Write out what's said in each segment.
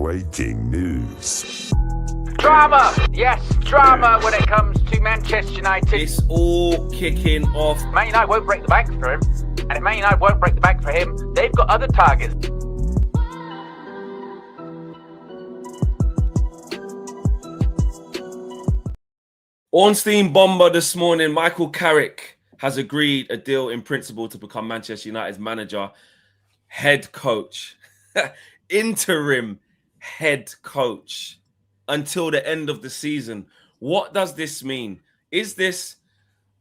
Breaking news. Drama! Yes, drama when it comes to Manchester United. It's all kicking off. Man United won't break the bank for him. And if Man United won't break the bank for him, they've got other targets. Ornstein Bomba this morning. Michael Carrick has agreed a deal in principle to become Manchester United's manager, head coach, interim head coach until the end of the season. What does this mean? Is this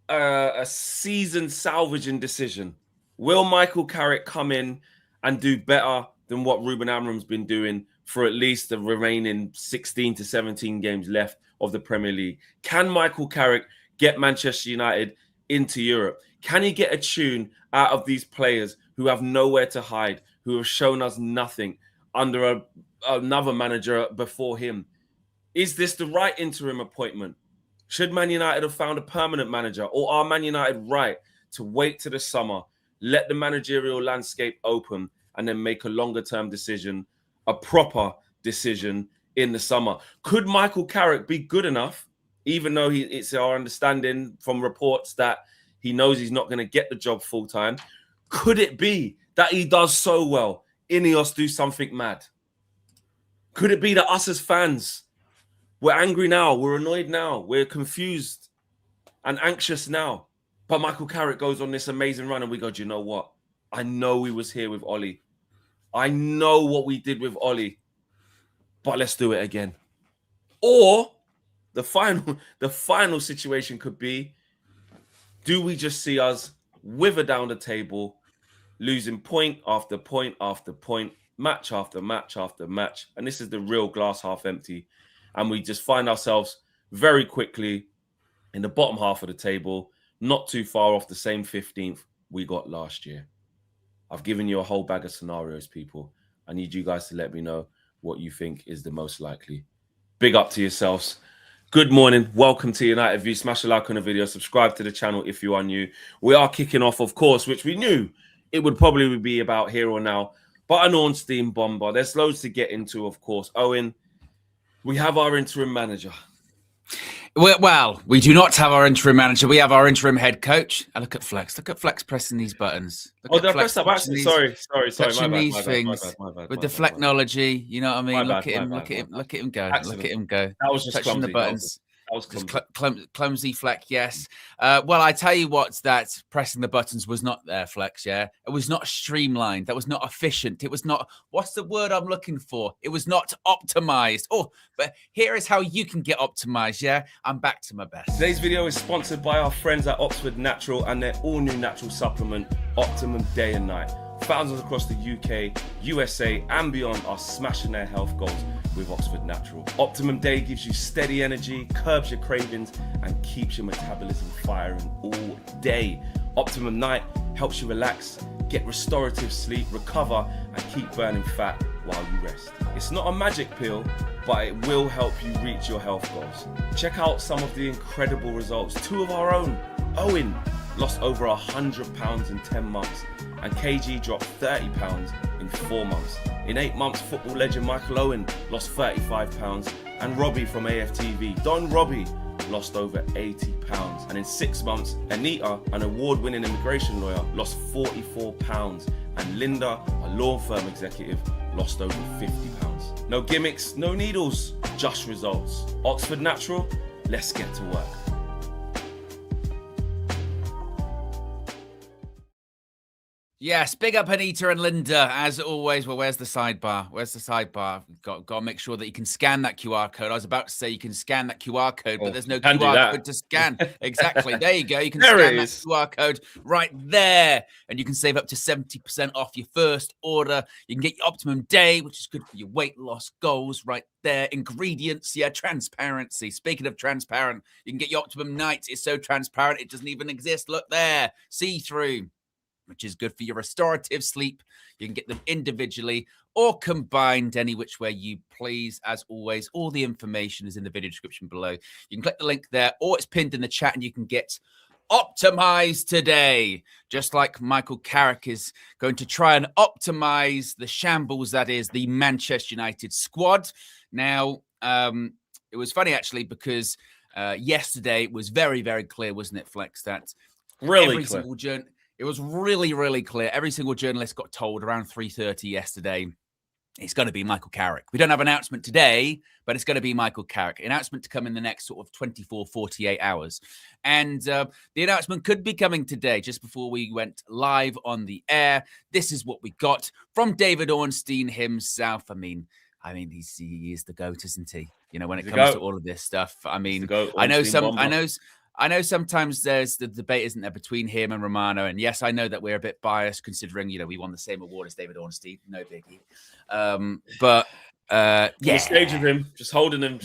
a season salvaging decision? Will Michael Carrick come in and do better than what Ruben Amorim's been doing for at least the remaining 16 to 17 games left of the Premier League? Can Michael Carrick get Manchester United into Europe? Can he get a tune out of these players who have nowhere to hide, who have shown us nothing under another manager before him? Is this the right interim appointment? Should Man United have found a permanent manager, or are Man United right to wait to the summer, let the managerial landscape open, and then make a longer-term decision, a proper decision in the summer? Could Michael Carrick be good enough, even though it's our understanding from reports that he knows he's not going to get the job full-time? Could it be that he does so well, Ineos do something mad? Could it be that us as fans, we're angry now, we're annoyed now, we're confused and anxious now, but Michael Carrick goes on this amazing run and we go, do you know what? I know he was here with Ollie. I know what we did with Ollie, but let's do it again. Or the final situation could be, do we just see us wither down the table, losing point after point after point, match after match after match, and this is the real glass half empty, and we just find ourselves very quickly in the bottom half of the table, not too far off the same 15th we got last year. I've given you a whole bag of scenarios, people. I need you guys to let me know what you think is the most likely. Big up to yourselves. Good morning. Welcome to United View. Smash a like on the video. Subscribe to the channel if you are new. We are kicking off, of course, which we knew it would probably be about here or now, but an Ornstein Bomba. There's loads to get into, of course. Owen, we have our interim manager. Well, we do not have our interim manager. We have our interim head coach. And look at Flex. Look at Flex pressing these buttons. Look Did I press that? Sorry. Touching these things with the Flecknology. You know what I mean? Look at him go. Accident. Look at him go. That was just touching clumsy. the buttons. That was clumsy. Clumsy Fleck, yes. Well, I tell you what, that pressing the buttons was not there, Flex, yeah? It was not streamlined. That was not efficient. It was not, what's the word I'm looking for? It was not optimized. Oh, but here is how you can get optimized, yeah? I'm back to my best. Today's video is sponsored by our friends at Oxford Natural and their all-new natural supplement, Optimum Day and Night. Thousands across the UK, USA, and beyond are smashing their health goals with Oxford Natural. Optimum Day gives you steady energy, curbs your cravings, and keeps your metabolism firing all day. Optimum Night helps you relax, get restorative sleep, recover, and keep burning fat while you rest. It's not a magic pill, but it will help you reach your health goals. Check out some of the incredible results. Two of our own, Owen, lost over 100 pounds in 10 months, and KG dropped 30 pounds in 4 months. In 8 months, football legend Michael Owen lost 35 pounds, and Robbie from AFTV, Don Robbie, lost over 80 pounds. And in 6 months, Anita, an award-winning immigration lawyer, lost 44 pounds, and Linda, a law firm executive, lost over 50 pounds. No gimmicks, no needles, just results. Oxford Natural, let's get to work. Yes, big up Anita and Linda, as always. Well, where's the sidebar? Where's the sidebar? Got to make sure that you can scan that QR code. I was about to say you can scan that QR code, but there's no QR code to scan. Exactly. There you go. You can scan that QR code right there, and you can save up to 70% off your first order. You can get your Optimum Day, which is good for your weight loss goals right there. Ingredients, yeah, transparency. Speaking of transparent, you can get your Optimum Night. It's so transparent, it doesn't even exist. Look there, see-through, which is good for your restorative sleep. You can get them individually or combined, any which way you please. As always, all the information is in the video description below. You can click the link there, or it's pinned in the chat, and you can get optimize today. Just like Michael Carrick is going to try and optimize the shambles that is the Manchester United squad. Now, it was funny actually because yesterday it was very, very clear, wasn't it, Flex, that it was really, really clear. Every single journalist got told around 3:30 yesterday, it's going to be Michael Carrick. We don't have an announcement today, but it's going to be Michael Carrick. Announcement to come in the next sort of 24, 48 hours. And the announcement could be coming today, just before we went live on the air. This is what we got from David Ornstein himself. I mean, he is the GOAT, isn't he? You know, when it comes to all of this stuff. I mean, I know sometimes there's the debate, isn't there, between him and Romano. And yes, I know that we're a bit biased considering, you know, we won the same award as David Ornstein. No biggie. The stage of him, just holding him.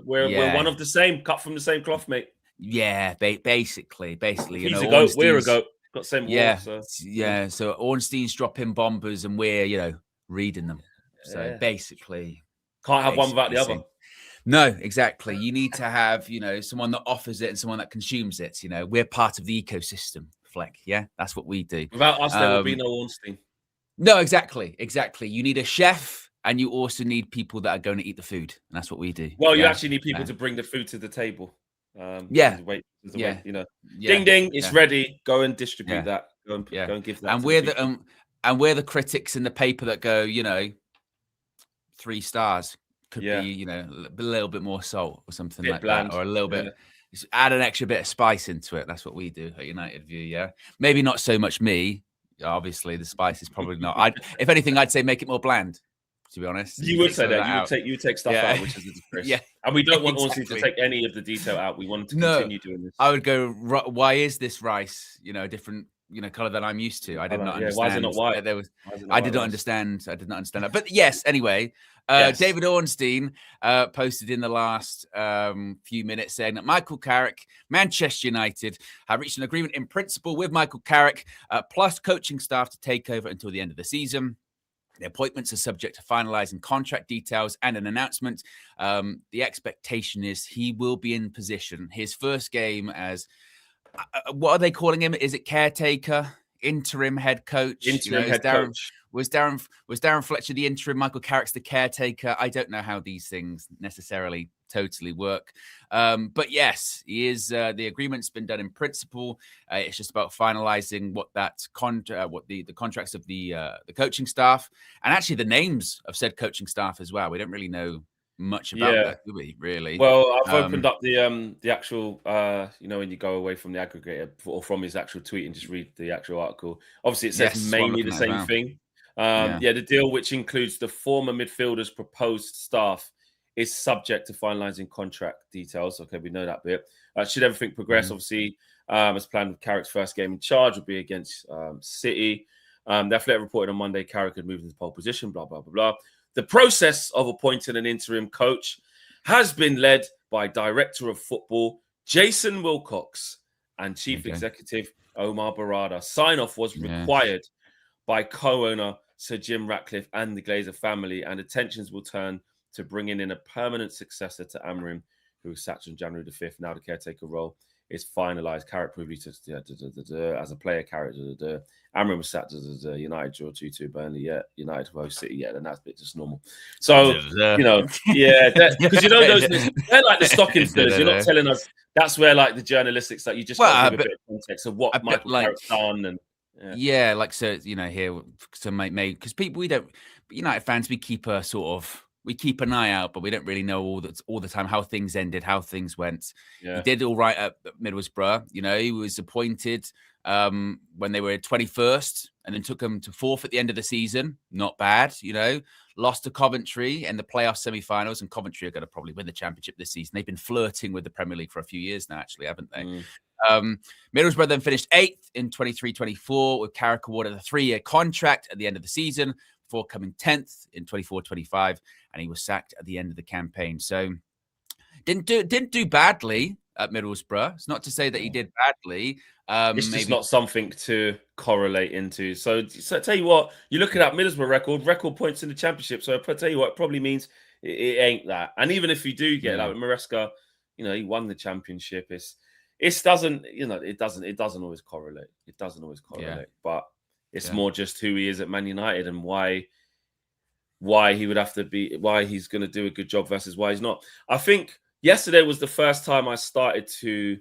We're one of the same, cut from the same cloth, mate. Yeah, basically. He's a GOAT, we're a GOAT. Got the same award. So Ornstein's dropping bombers and we're, you know, reading them. So basically, can't have one without the other. No, exactly. You need to have, you know, someone that offers it and someone that consumes it. You know, we're part of the ecosystem, Fleck. Yeah, that's what we do. Without us, there would be no Ornstein. No, exactly. You need a chef, and you also need people that are going to eat the food, and that's what we do. Well, you actually need people to bring the food to the table. Wait, you know, ding ding, it's ready. Go and distribute that. Go and give that. And we're the critics in the paper that go, you know, 3 stars. Could be, you know, a little bit more salt or something like that, or a little bit. Just add an extra bit of spice into it. That's what we do at United View. Yeah, maybe not so much me. Obviously, the spice is probably not. If anything, I'd say make it more bland. To be honest, you would say that. You would take stuff out, which is a disgrace. And we don't want Ornstein to take any of the detail out. We want to continue doing this. I would go. Why is this rice, you know, a different, you know, color than I'm used to? I did not understand. Why is it not white? I did not understand. I did not understand that. But yes, anyway. David Ornstein posted in the last few minutes saying that Michael Carrick, Manchester United, have reached an agreement in principle with Michael Carrick, plus coaching staff to take over until the end of the season. The appointments are subject to finalising contract details and an announcement. The expectation is he will be in position. His first game as, what are they calling him? Is it caretaker? Interim head coach? Coach. Was Darren Fletcher the interim? Michael Carrick's the caretaker. I don't know how these things necessarily totally work. But yes, he is. The agreement's been done in principle. It's just about finalizing what that what the contracts of the coaching staff, and actually the names of said coaching staff as well. We don't really know much about that, do we? Really? Well, I've opened up the actual, you know, when you go away from the aggregator or from his actual tweet and just read the actual article. Obviously, it says mainly the same thing. The deal, which includes the former midfielders' proposed staff, is subject to finalising contract details. Okay, we know that bit. Should everything progress, obviously, as planned, with Carrick's first game in charge would be against City. The Athletic reported on Monday Carrick had moved into pole position, blah, blah, blah, blah. The process of appointing an interim coach has been led by Director of Football Jason Wilcox and Chief Executive Omar Barada. Sign-off was required by co-owner Sir Jim Ratcliffe and the Glazer family, and attentions will turn to bringing in a permanent successor to Amorim, who was sacked on January the 5th. Now the caretaker role is finalised. Carrick proved as a player. Carrick, Amorim was sacked. United draw 2-2. Burnley, United host City, and that's a bit just normal. So you know, because you know those they're like the stocking fillers. You're not telling us. That's where like the journalistics, like you just got to give a bit of context of what Michael Carrick's done and. Like, so, you know, here, so maybe because people, United fans, we keep an eye out, but we don't really know all the time how things ended, how things went. He did all right at Middlesbrough. You know, he was appointed when they were 21st and then took them to 4th at the end of the season. Not bad, you know. Lost to Coventry in the playoff semi-finals, and Coventry are going to probably win the championship this season. They've been flirting with the Premier League for a few years now, actually, haven't they? Middlesbrough then finished 8th in 23-24 with Carrick awarded a 3-year contract at the end of the season before coming 10th in 24-25, and he was sacked at the end of the campaign. So didn't do badly at Middlesbrough. It's not to say that he did badly. It's just not something to correlate into. So I tell you what, you look at that Middlesbrough record points in the championship. So I tell you what, it probably means it ain't that. And even if you do get like Maresca, you know, he won the championship. it doesn't, it doesn't always correlate. It doesn't always correlate, but it's more just who he is at Man United and why he would have to be, why he's going to do a good job versus why he's not. I think yesterday was the first time I started to.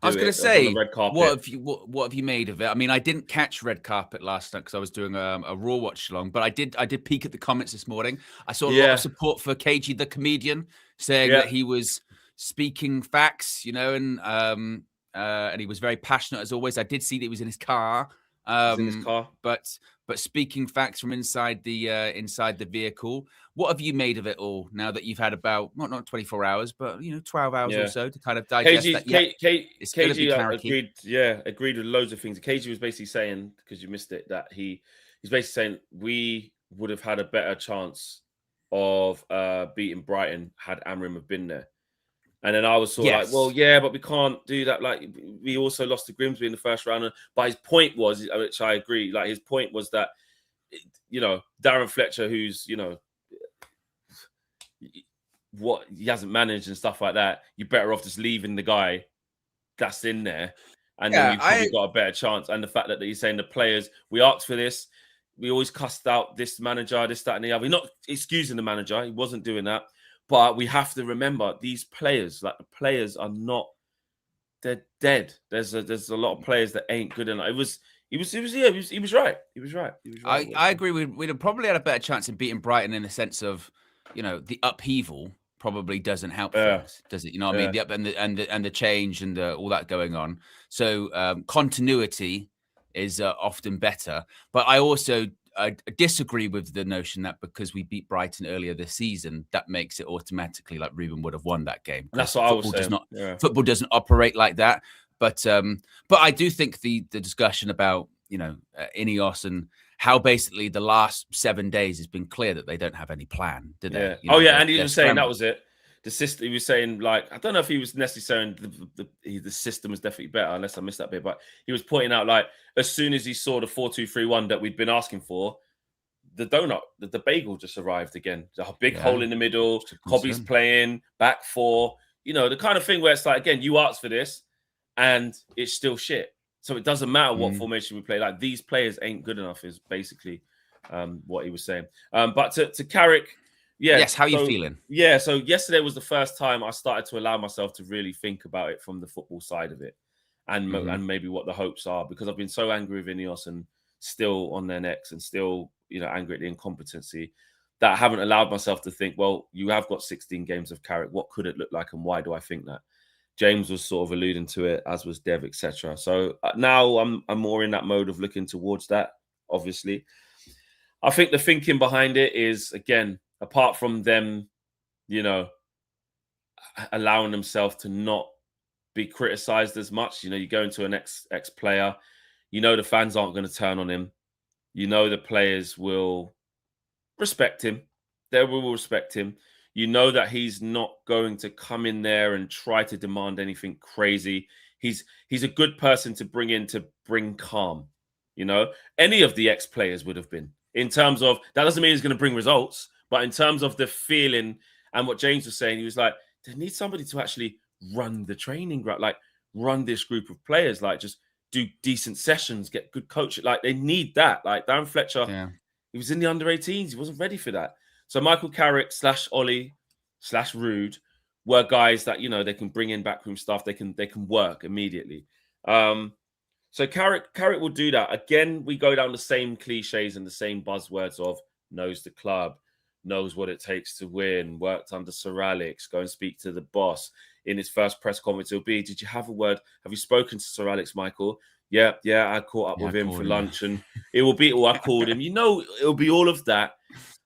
I was going to say, red carpet. What have you made of it? I mean, I didn't catch red carpet last night because I was doing a Raw watch along, but I did peek at the comments this morning. I saw a lot of support for KG the comedian, saying that he was speaking facts, and he was very passionate as always. I did see that he was in his car. But speaking facts from inside the vehicle. What have you made of it all now that you've had about not 24 hours, but 12 hours or so to kind of digest that? It's going to be agreed with loads of things. KG was basically saying, because you missed it, that he's basically saying we would have had a better chance of beating Brighton had Amrim have been there. And then I was sort of like, well, yeah, but we can't do that. Like, we also lost to Grimsby in the first round. But his point was, which I agree, like, his point was that, Darren Fletcher, who's, what he hasn't managed and stuff like that, you're better off just leaving the guy that's in there. And then you've probably got a better chance. And the fact that he's saying the players, we asked for this. We always cussed out this manager, this, that, and the other. We're not excusing the manager. He wasn't doing that. But we have to remember these players, like the players are not, they're dead. There's a lot of players that ain't good enough. He was right. He was right. I agree. We'd have probably had a better chance in beating Brighton in the sense of, the upheaval probably doesn't help things, does it? You know what I mean? The up and the change and all that going on. So continuity is often better. But I disagree with the notion that because we beat Brighton earlier this season, that makes it automatically like Ruben would have won that game. That's what I was saying. Football doesn't operate like that. But I do think the discussion about Ineos and how basically the last 7 days has been clear that they don't have any plan, did they? And he was saying that was it. The system, he was saying, like, I don't know if he was necessarily the system was definitely better, unless I missed that bit, but he was pointing out, like, as soon as he saw the 4-2-3-1 that we'd been asking for, the bagel just arrived again. A big hole in the middle, Hobby's playing, back four, the kind of thing where it's like, again, you asked for this and it's still shit. So it doesn't matter what formation we play. Like, these players ain't good enough is basically what he was saying. But to Carrick, yes, how are you feeling? Yeah, so yesterday was the first time I started to allow myself to really think about it from the football side of it and maybe what the hopes are, because I've been so angry with Ineos and still on their necks and still, angry at the incompetency that I haven't allowed myself to think, well, you have got 16 games of Carrick. What could it look like and why do I think that? James was sort of alluding to it, as was Dev, etc. So now I'm more in that mode of looking towards that, obviously. I think the thinking behind it is, again, apart from them, allowing themselves to not be criticized as much, you go into an ex-player, the fans aren't going to turn on him. The players will respect him. They will respect him. That he's not going to come in there and try to demand anything crazy. He's a good person to bring in to bring calm. Any of the ex-players would have been. In terms of, that doesn't mean he's going to bring results, but in terms of the feeling and what James was saying, he was like, they need somebody to actually run the training, like run this group of players, like just do decent sessions, get good coaching. Like, they need that. Like, Darren Fletcher, he was in the under-18s. He wasn't ready for that. So Michael Carrick / Ollie / Rude were guys that, they can bring in backroom stuff. They can work immediately. So Carrick will do that. Again, we go down the same cliches and the same buzzwords of knows the club, knows what it takes to win, worked under Sir Alex, go and speak to the boss. In his first press conference, it'll be, did you have a word? Have you spoken to Sir Alex, Michael? Yeah, I caught up with him for lunch. And it will be, I called him. It'll be all of that.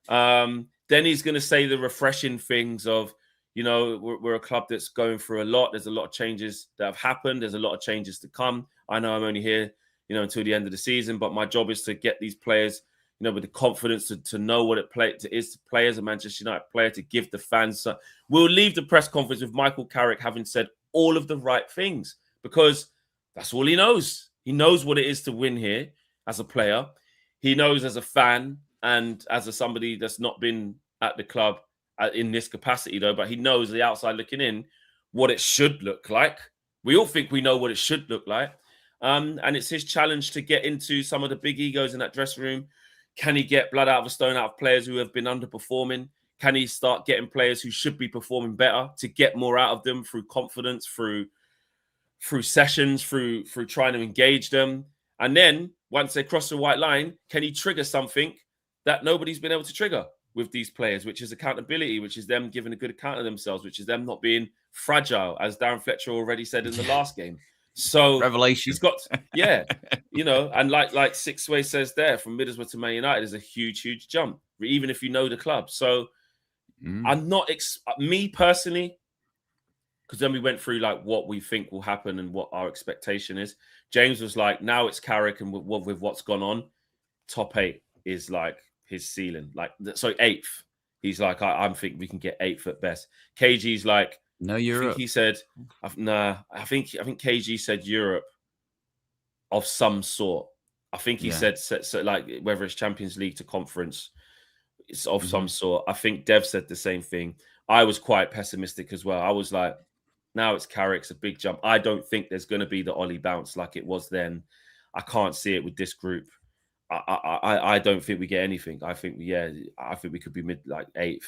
Then he's going to say the refreshing things of, we're a club that's going through a lot. There's a lot of changes that have happened. There's a lot of changes to come. I know I'm only here, until the end of the season, but my job is to get these players, with the confidence to know what it is to play as a Manchester United player, to give the fans. So we'll leave the press conference with Michael Carrick having said all of the right things, because that's all he knows. He knows what it is to win here as a player. He knows as a fan and as somebody that's not been at the club in this capacity, though, but he knows the outside looking in what it should look like, We all think we know what it should look like. And it's his challenge to get into some of the big egos in that dressing room. Can he get blood out of a stone out of players who have been underperforming? Can he start getting players who should be performing better to get more out of them through confidence, through sessions, through trying to engage them? And then once they cross the white line, can he trigger something that nobody's been able to trigger with these players, which is accountability, which is them giving a good account of themselves, which is them not being fragile, as Darren Fletcher already said in the last game. So revelation. He's got, and like Sixway says there, from Middlesbrough to Man United is a huge, huge jump, even if you know the club. So I'm not, me personally, because then we went through like what we think will happen and what our expectation is. James was like, now it's Carrick, and with what's gone on, top 8 is like his ceiling. Like, so 8th, he's like, I think we can get 8th at best. KG's like, no Europe. He said, nah. I think KG said Europe of some sort. I think he said so, like whether it's Champions League to Conference, it's of some sort. I think Dev said the same thing. I was quite pessimistic as well. I was like, now it's Carrick's a big jump. I don't think there's going to be the Ollie bounce like it was then. I can't see it with this group. I don't think we get anything. I think we could be mid like 8th,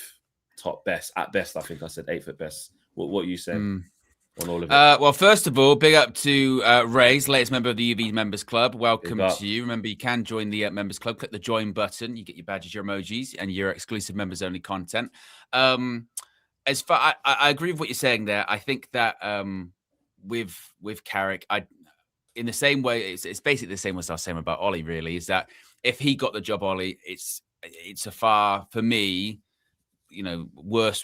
top best at best. I think I said 8th at best. What are you saying on all of it? Well, first of all, big up to Ray's, latest member of the UV Members Club. Welcome to you. Remember, you can join the Members Club. Click the join button. You get your badges, your emojis, and your exclusive members-only content. As far, I agree with what you're saying there. I think that with Carrick, in the same way, it's basically the same as I was saying about Ollie. Really, is that if he got the job, Ollie, it's a far, for me, worse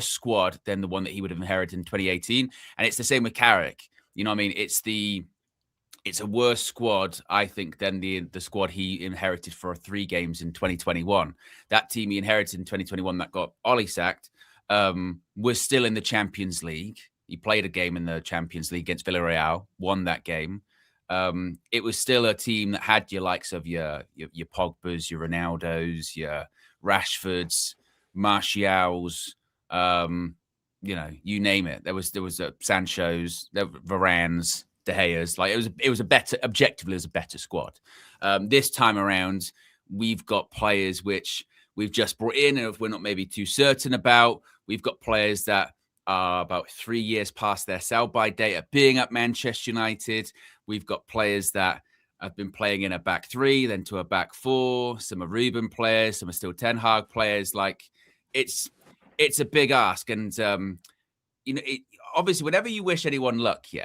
squad than the one that he would have inherited in 2018. And it's the same with Carrick. You know what I mean? It's a worse squad, I think, than the squad he inherited for 3 games in 2021. That team he inherited in 2021 that got Ollie sacked was still in the Champions League. He played a game in the Champions League against Villarreal, won that game. It was still a team that had your likes of your Pogbas, your Ronaldos, your Rashfords, Martial's, you name it. There was a Sancho's, there were Varane's, De Gea's. Like it was a better, objectively, it was a better squad. This time around, we've got players which we've just brought in, and if we're not maybe too certain about, we've got players that are about 3 years past their sell-by date at being at Manchester United. We've got players that have been playing in a back 3, then to a back 4. Some are Ruben players, some are still Ten Hag players. Like it's a big ask, and obviously, whenever you wish anyone luck, you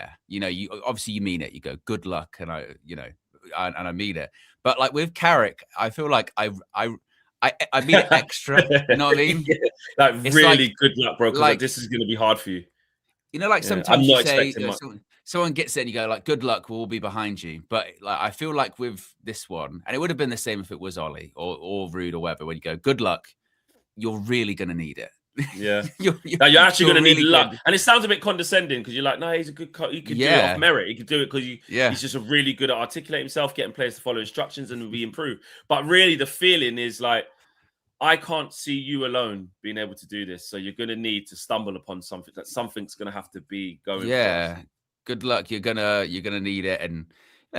obviously you mean it. You go good luck, and I mean it. But like with Carrick, I feel like I mean it extra. You know what I mean? It's really good luck, bro. Because this is going to be hard for you. Sometimes you say someone gets it and you go like, good luck, we'll all be behind you. But like, I feel like with this one, and it would have been the same if it was Ollie or Rude or whatever, when you go, good luck, you're really going to need it. Yeah. you're actually going to need luck. And it sounds a bit condescending because you're like, no, he's a good coach. He could do it off merit. He could do it because he's just really good at articulating himself, getting players to follow instructions and be improved. But really the feeling is like, I can't see you alone being able to do this. So you're going to need to stumble upon something, that something's going to have to be going. Yeah. Good luck. You're gonna need it. And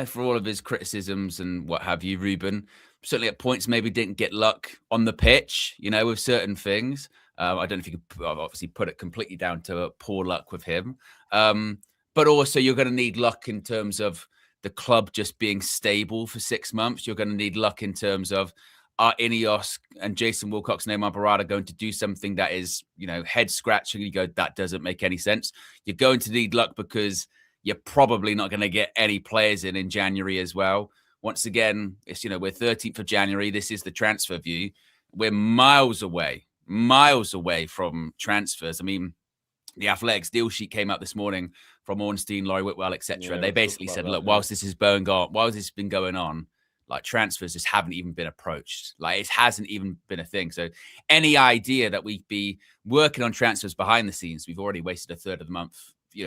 for all of his criticisms and what have you, Ruben certainly at points maybe didn't get luck on the pitch, with certain things. I don't know if you could obviously put it completely down to poor luck with him. But also you're going to need luck in terms of the club just being stable for 6 months. You're going to need luck in terms of, are Ineos and Jason Wilcox and Omar Barada going to do something that is, head scratching? You go, that doesn't make any sense. You're going to need luck because you're probably not going to get any players in January as well. Once again, it's, we're 13th of January. This is the transfer view. We're miles away from transfers. I mean, the Athletics deal sheet came out this morning from Ornstein, Laurie Whitwell, etc. And they basically said, look, whilst this has been going on, like transfers just haven't even been approached. Like it hasn't even been a thing. So any idea that we'd be working on transfers behind the scenes, we've already wasted a third of the month,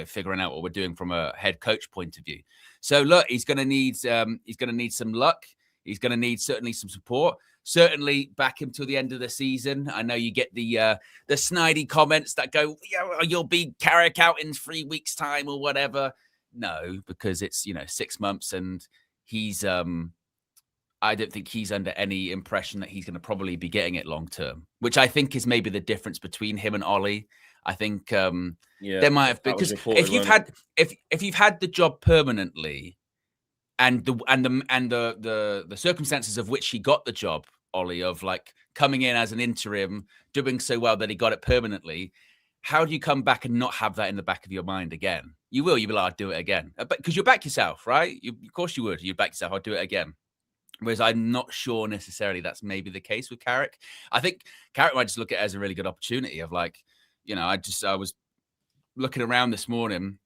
figuring out what we're doing from a head coach point of view. So look, he's going to need some luck. He's going to need certainly some support. certainly back him till the end of the season. I know you get the snidey comments that go, yeah, you'll be Carrick out in 3 weeks' time or whatever. No, because it's 6 months, and he's I don't think he's under any impression that he's going to probably be getting it long term, which I think is maybe the difference between him and Ollie. I think there might have been, because if you've had the job permanently, and the circumstances of which he got the job, Ollie, of like coming in as an interim, doing so well that he got it permanently, how do you come back and not have that in the back of your mind again? You'll be like, I'll do it again, because you'll back yourself, right? Of course you would. You'd back yourself. I'll do it again. Whereas I'm not sure necessarily that's maybe the case with Carrick. I think Carrick might just look at it as a really good opportunity of like, I was looking around this morning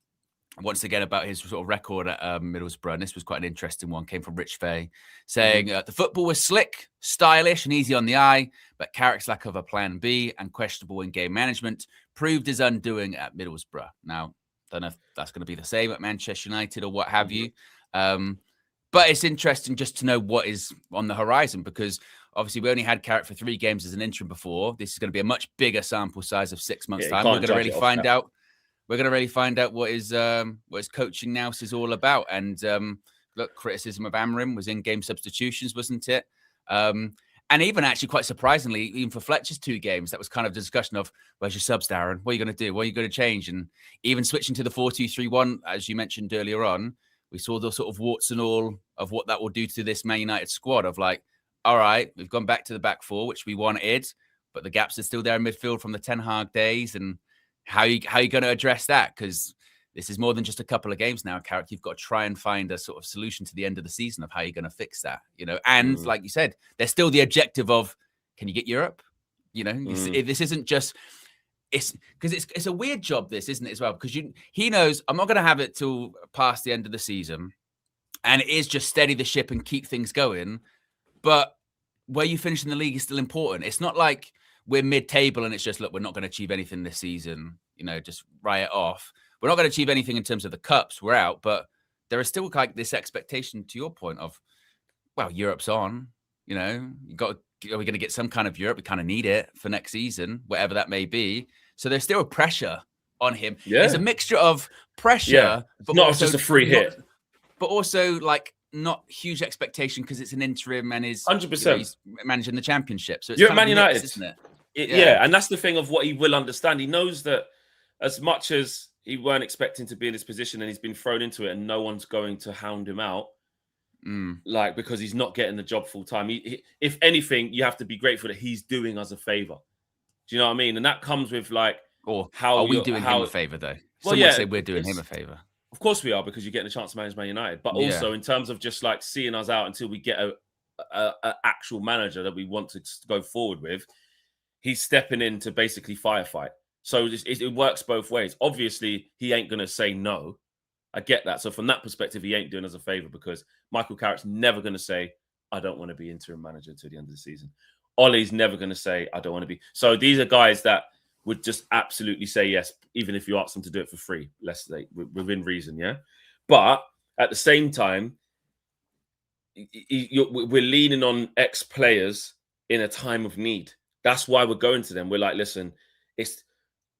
once again about his sort of record at Middlesbrough, and this was quite an interesting one. Came from Rich Fay, saying the football was slick, stylish, and easy on the eye, but Carrick's lack of a plan B and questionable in-game management proved his undoing at Middlesbrough. Now, don't know if that's going to be the same at Manchester United or what have you. But it's interesting just to know what is on the horizon, because obviously we only had Carrick for 3 games as an interim before. This is going to be a much bigger sample size of 6 months' time. We're going to really find out. We're going to really find out what his coaching now is all about. And look, criticism of Amorim was in-game substitutions, wasn't it? And even actually, quite surprisingly, even for Fletcher's 2 games, that was kind of the discussion of, where's your subs, Darren? What are you going to do? What are you going to change? And even switching to the 4-2-3-1, as you mentioned earlier on, we saw the sort of warts and all of what that will do to this Man United squad of like, all right, we've gone back to the back 4, which we wanted, but the gaps are still there in midfield from the Ten Hag days. And how are you going to address that? Because this is more than just a couple of games now, Carrick. You've got to try and find a sort of solution to the end of the season of how you're going to fix that, And like you said, there's still the objective of, can you get Europe? This isn't just... It's because it's a weird job, this, isn't it, as well? Because he knows I'm not going to have it till past the end of the season, and it is just steady the ship and keep things going. But where you finish in the league is still important. It's not like we're mid-table and it's just, look, we're not going to achieve anything this season. Just write it off. We're not going to achieve anything in terms of the cups. We're out, but there is still like this expectation, to your point, of, well, Europe's on. Are we going to get some kind of Europe? We kind of need it for next season, whatever that may be. So there's still a pressure on him. Yeah. It's a mixture of pressure, but not just a free hit, but also like not huge expectation because it's an interim and is 100%. He's managing the championship. So it's you're at Man United, mixed, isn't it? Yeah, and that's the thing of what he will understand. He knows that as much as he weren't expecting to be in this position and he's been thrown into it, and no one's going to hound him out. Like, because he's not getting the job full time. If anything, you have to be grateful that he's doing us a favor. Do you know what I mean? And that comes with like, or how are we doing him a favor though? Some would say we're doing him a favor. Of course we are, because you're getting a chance to manage Man United. But also in terms of just like seeing us out until we get a actual manager that we want to go forward with, he's stepping in to basically firefight. So it works both ways. Obviously, he ain't going to say no. I get that. So from that perspective, he ain't doing us a favor, because Michael Carrick's never going to say, I don't want to be interim manager until the end of the season. Ollie's never going to say, I don't want to be. So these are guys that would just absolutely say yes, even if you ask them to do it for free, less within reason, yeah? But at the same time, we're leaning on ex-players in a time of need. That's why we're going to them. We're like, listen, it's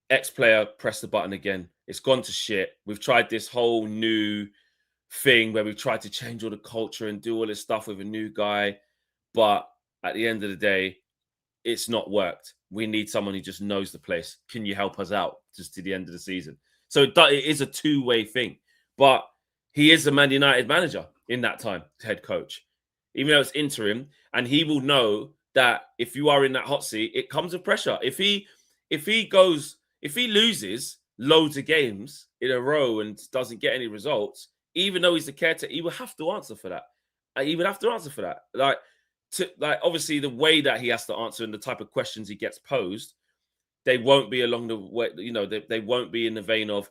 ex-player, press the button again. It's gone to shit. We've tried this whole new thing where we've tried to change all the culture and do all this stuff with a new guy. But at the end of the day, it's not worked. We need someone who just knows the place. Can you help us out just to the end of the season? So it is a two-way thing. But he is a Man United manager in that time, head coach. Even though it's interim, and he will know that if you are in that hot seat, it comes with pressure. If he loses loads of games in a row and doesn't get any results, even though he's the caretaker, he will have to answer for that. Like obviously the way that he has to answer and the type of questions he gets posed, they won't be along the way, they won't be in the vein of,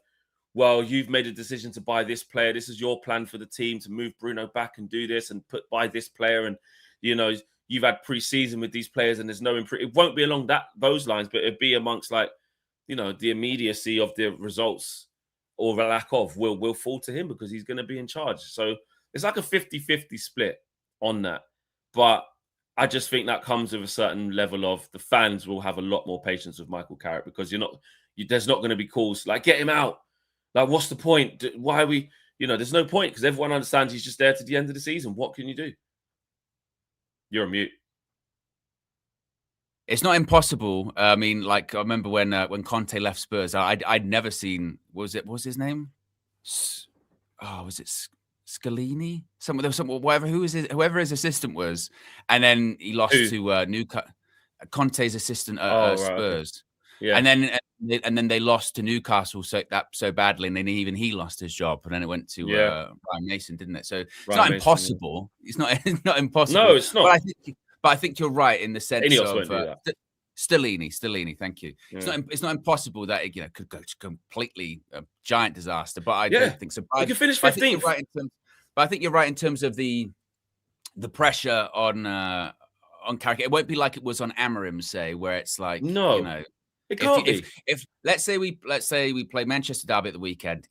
well, you've made a decision to buy this player. This is your plan for the team to move Bruno back and do this and buy this player. And, you've had pre-season with these players and there's no improvement. It won't be along those lines, but it'd be amongst like, the immediacy of the results or the lack of will fall to him because he's going to be in charge. So it's like a 50-50 split on that. But I just think that comes with a certain level of the fans will have a lot more patience with Michael Carrick because there's not going to be calls like get him out. Like, what's the point? Why are we? There's no point because everyone understands he's just there to the end of the season. What can you do? You're on mute. It's not impossible. I mean, like I remember when Conte left Spurs, I'd never seen. What was his name? Was it Scalini? Whoever his assistant was, and then he lost to Newcastle. Conte's assistant at Spurs. Okay. Yeah, and then they lost to Newcastle so badly, and then even he lost his job, and then it went to Ryan Mason, didn't it? So it's not impossible. Yeah. It's not impossible. No, it's not. But I think you're right in the sense of Stellini. Thank you. Yeah. It's not impossible that it could go to completely giant disaster, but I don't think so. You can finish 15th. But I think you're right in terms of the pressure on Carrick. It won't be like it was on Amorim, say, where it's like it can't be. If let's say we play Manchester Derby at the weekend,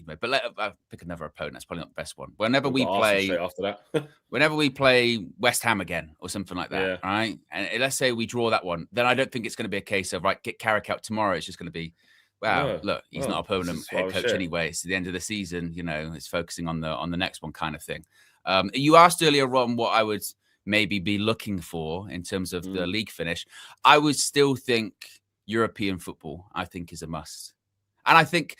but I'll pick another opponent. That's probably not the best one. Whenever we play straight after that, whenever we play West Ham again or something like that, right? And let's say we draw that one, then I don't think it's going to be a case of get Carrick out tomorrow. It's just going to be, look, he's not a permanent head coach anyway. It's the end of the season. It's focusing on the next one kind of thing. You asked earlier on what I would maybe be looking for in terms of the league finish. I would still think European football, I think, is a must. And I think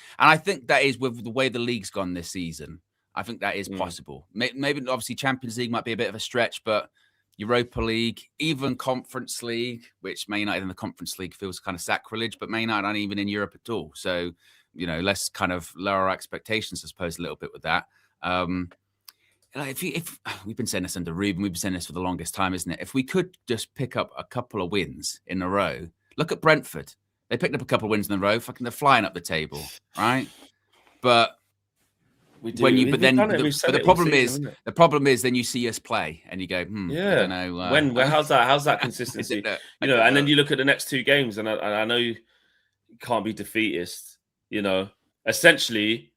that is with the way the league's gone this season. I think that is possible. Maybe obviously Champions League might be a bit of a stretch, but Europa League, even Conference League, which Man United in the Conference League feels kind of sacrilege, but Man United aren't even in Europe at all. So, let's kind of lower our expectations, I suppose, a little bit with that. If we've been saying this under Ruben, we've been saying this for the longest time, isn't it? If we could just pick up a couple of wins in a row, look at Brentford. They picked up a couple of wins in a row. Fucking, they're flying up the table, right? But the problem is, then you see us play and you go, I don't know. How's that consistency? And then you look at the next two games, and I know you can't be defeatist. Essentially,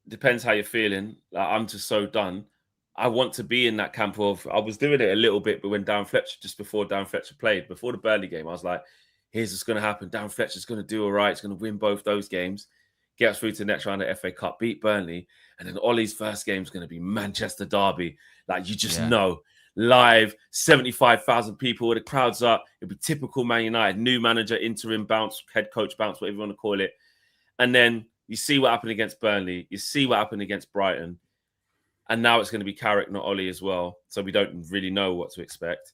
depends how you're feeling. Like, I'm just so done. I want to be in that camp of. I was doing it a little bit, but when Darren Fletcher, just before Darren Fletcher played, before the Burnley game, I was like, here's what's going to happen. Darren Fletcher's going to do all right. He's going to win both those games, get us through to the next round of FA Cup, beat Burnley. And then Ollie's first game is going to be Manchester Derby. Like, you just know, live, 75,000 people, the crowd's up. It'll be typical Man United, new manager, interim bounce, head coach bounce, whatever you want to call it. And then you see what happened against Burnley. You see what happened against Brighton. And now it's going to be Carrick, not Ollie as well. So we don't really know what to expect.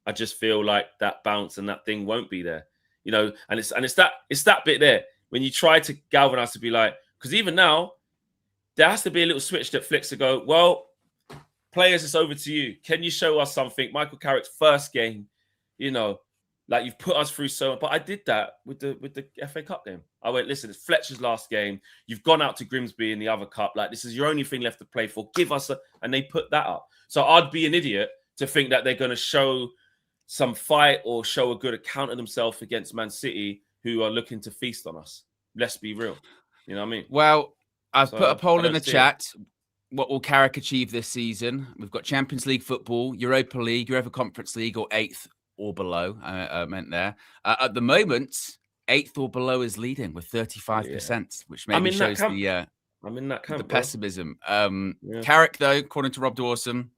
I just feel like that bounce and that thing won't be there, and it's that bit there when you try to galvanize to be like, because even now there has to be a little switch that flicks to go, well, players, it's over to you. Can you show us something? Michael Carrick's first game, like you've put us through so much. But I did that with the FA Cup game. I went, listen, it's Fletcher's last game. You've gone out to Grimsby in the other cup. Like, this is your only thing left to play for. Give us and they put that up. So I'd be an idiot to think that they're going to show some fight or show a good account of themselves against Man City, who are looking to feast on us. Let's be real. You know what I mean? Well, I've put a poll in the chat. What will Carrick achieve this season? We've got Champions League football, Europa League, Europa Conference League, or 8th or below. I meant there. At the moment, 8th or below is leading with 35%, which maybe shows I'm in that camp, the pessimism. Carrick, though, according to Rob Dawson,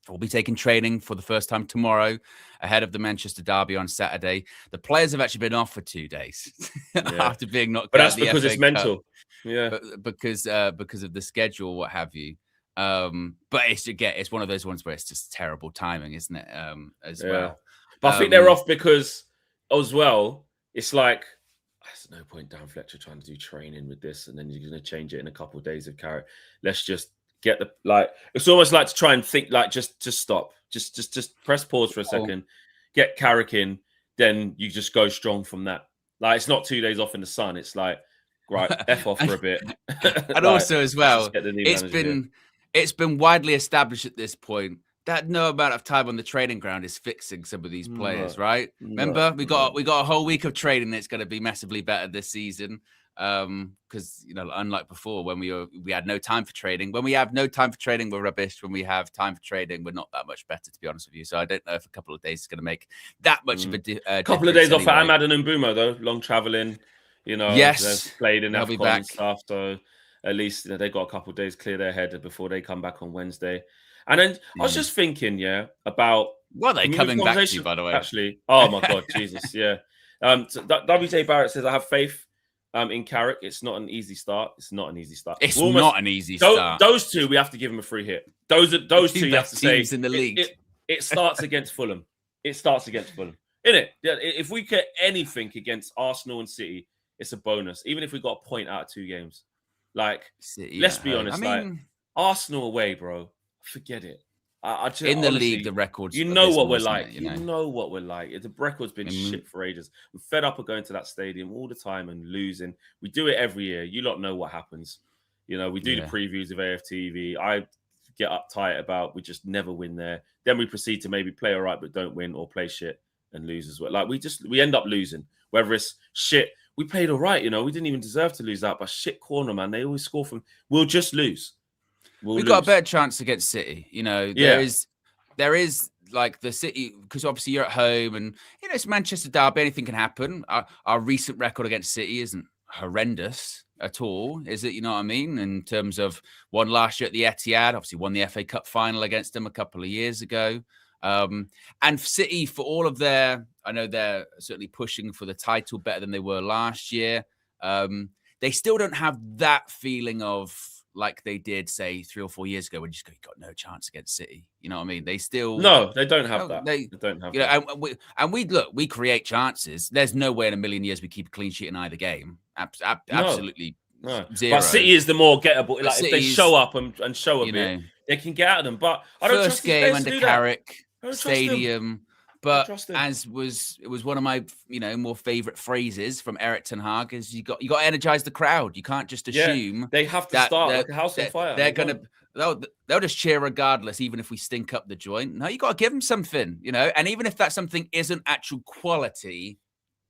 will be taking training for the first time tomorrow ahead of the Manchester Derby on Saturday. The players have actually been off for 2 days after being knocked out. But that's because it's mental. Yeah. Because of the schedule, what have you. But it's one of those ones where it's just terrible timing, isn't it? As well. But I think they're off because, as well, it's like, there's no point Darren Fletcher trying to do training with this, and then you're going to change it in a couple of days of Carrick. Let's just get it's almost like to try and think, like, just stop. Just press pause for a second, get Carrick in, then you just go strong from that. Like, it's not 2 days off in the sun. It's like, right, F off for a bit. And also as well, it's been widely established at this point that no amount of time on the training ground is fixing some of these players, right? Remember, we got a whole week of training that's going to be massively better this season. Because unlike before, when we had no time for trading. When we have no time for trading, we're rubbish. When we have time for trading, we're not that much better, to be honest with you. So I don't know if a couple of days is going to make that much of a couple of days anyway. off for Ahmad and Mbumo though, long traveling. Yes, they've played in AFCON and stuff, so at least they got a couple of days clear their head before they come back on Wednesday. And then I was just thinking, about what are they coming back to, by the way? Actually, oh my god, Jesus, yeah. So WJ Barrett says I have faith in Carrick. It's not an easy start. It's not an easy start. Those two, we have to give them a free hit. Those two, you have to say in the league. It starts against Fulham. It starts against Fulham, innit? Yeah, if we get anything against Arsenal and City, it's a bonus. Even if we got a point out of 2 games, let's be honest. Arsenal away, bro. Forget it. In the league, the records. You know what we're like. You know what we're like. The record's been shit for ages. I'm fed up of going to that stadium all the time and losing. We do it every year. You lot know what happens. We do the previews of AFTV. I get uptight about we just never win there. Then we proceed to maybe play all right but don't win, or play shit and lose as well. We end up losing. Whether it's shit, we played all right. We didn't even deserve to lose that, but shit corner, man. They always score from. We'll just lose. We've got a better chance against City. There is like the City, because obviously you're at home and, it's Manchester derby. Anything can happen. Our recent record against City isn't horrendous at all, is it? You know what I mean? In terms of one last year at the Etihad, obviously won the FA Cup final against them a couple of years ago. And City, for all of I know they're certainly pushing for the title better than they were last year. They still don't have that feeling of, like they did, say, 3 or 4 years ago, when you just got no chance against City. You know what I mean? They still they don't have that. They don't have that. And we create chances. There's no way in a million years we keep a clean sheet in either game. Absolutely zero. But City is the more gettable. Like if they show up and show a bit, they can get at them. But I don't first trust game under Carrick Stadium. But it was one of my more favorite phrases from Eric Ten Hag is you got to energize the crowd. You can't just assume they have to start like a house on fire. They'll just cheer regardless, even if we stink up the joint. No, you got to give them something, And even if that something isn't actual quality,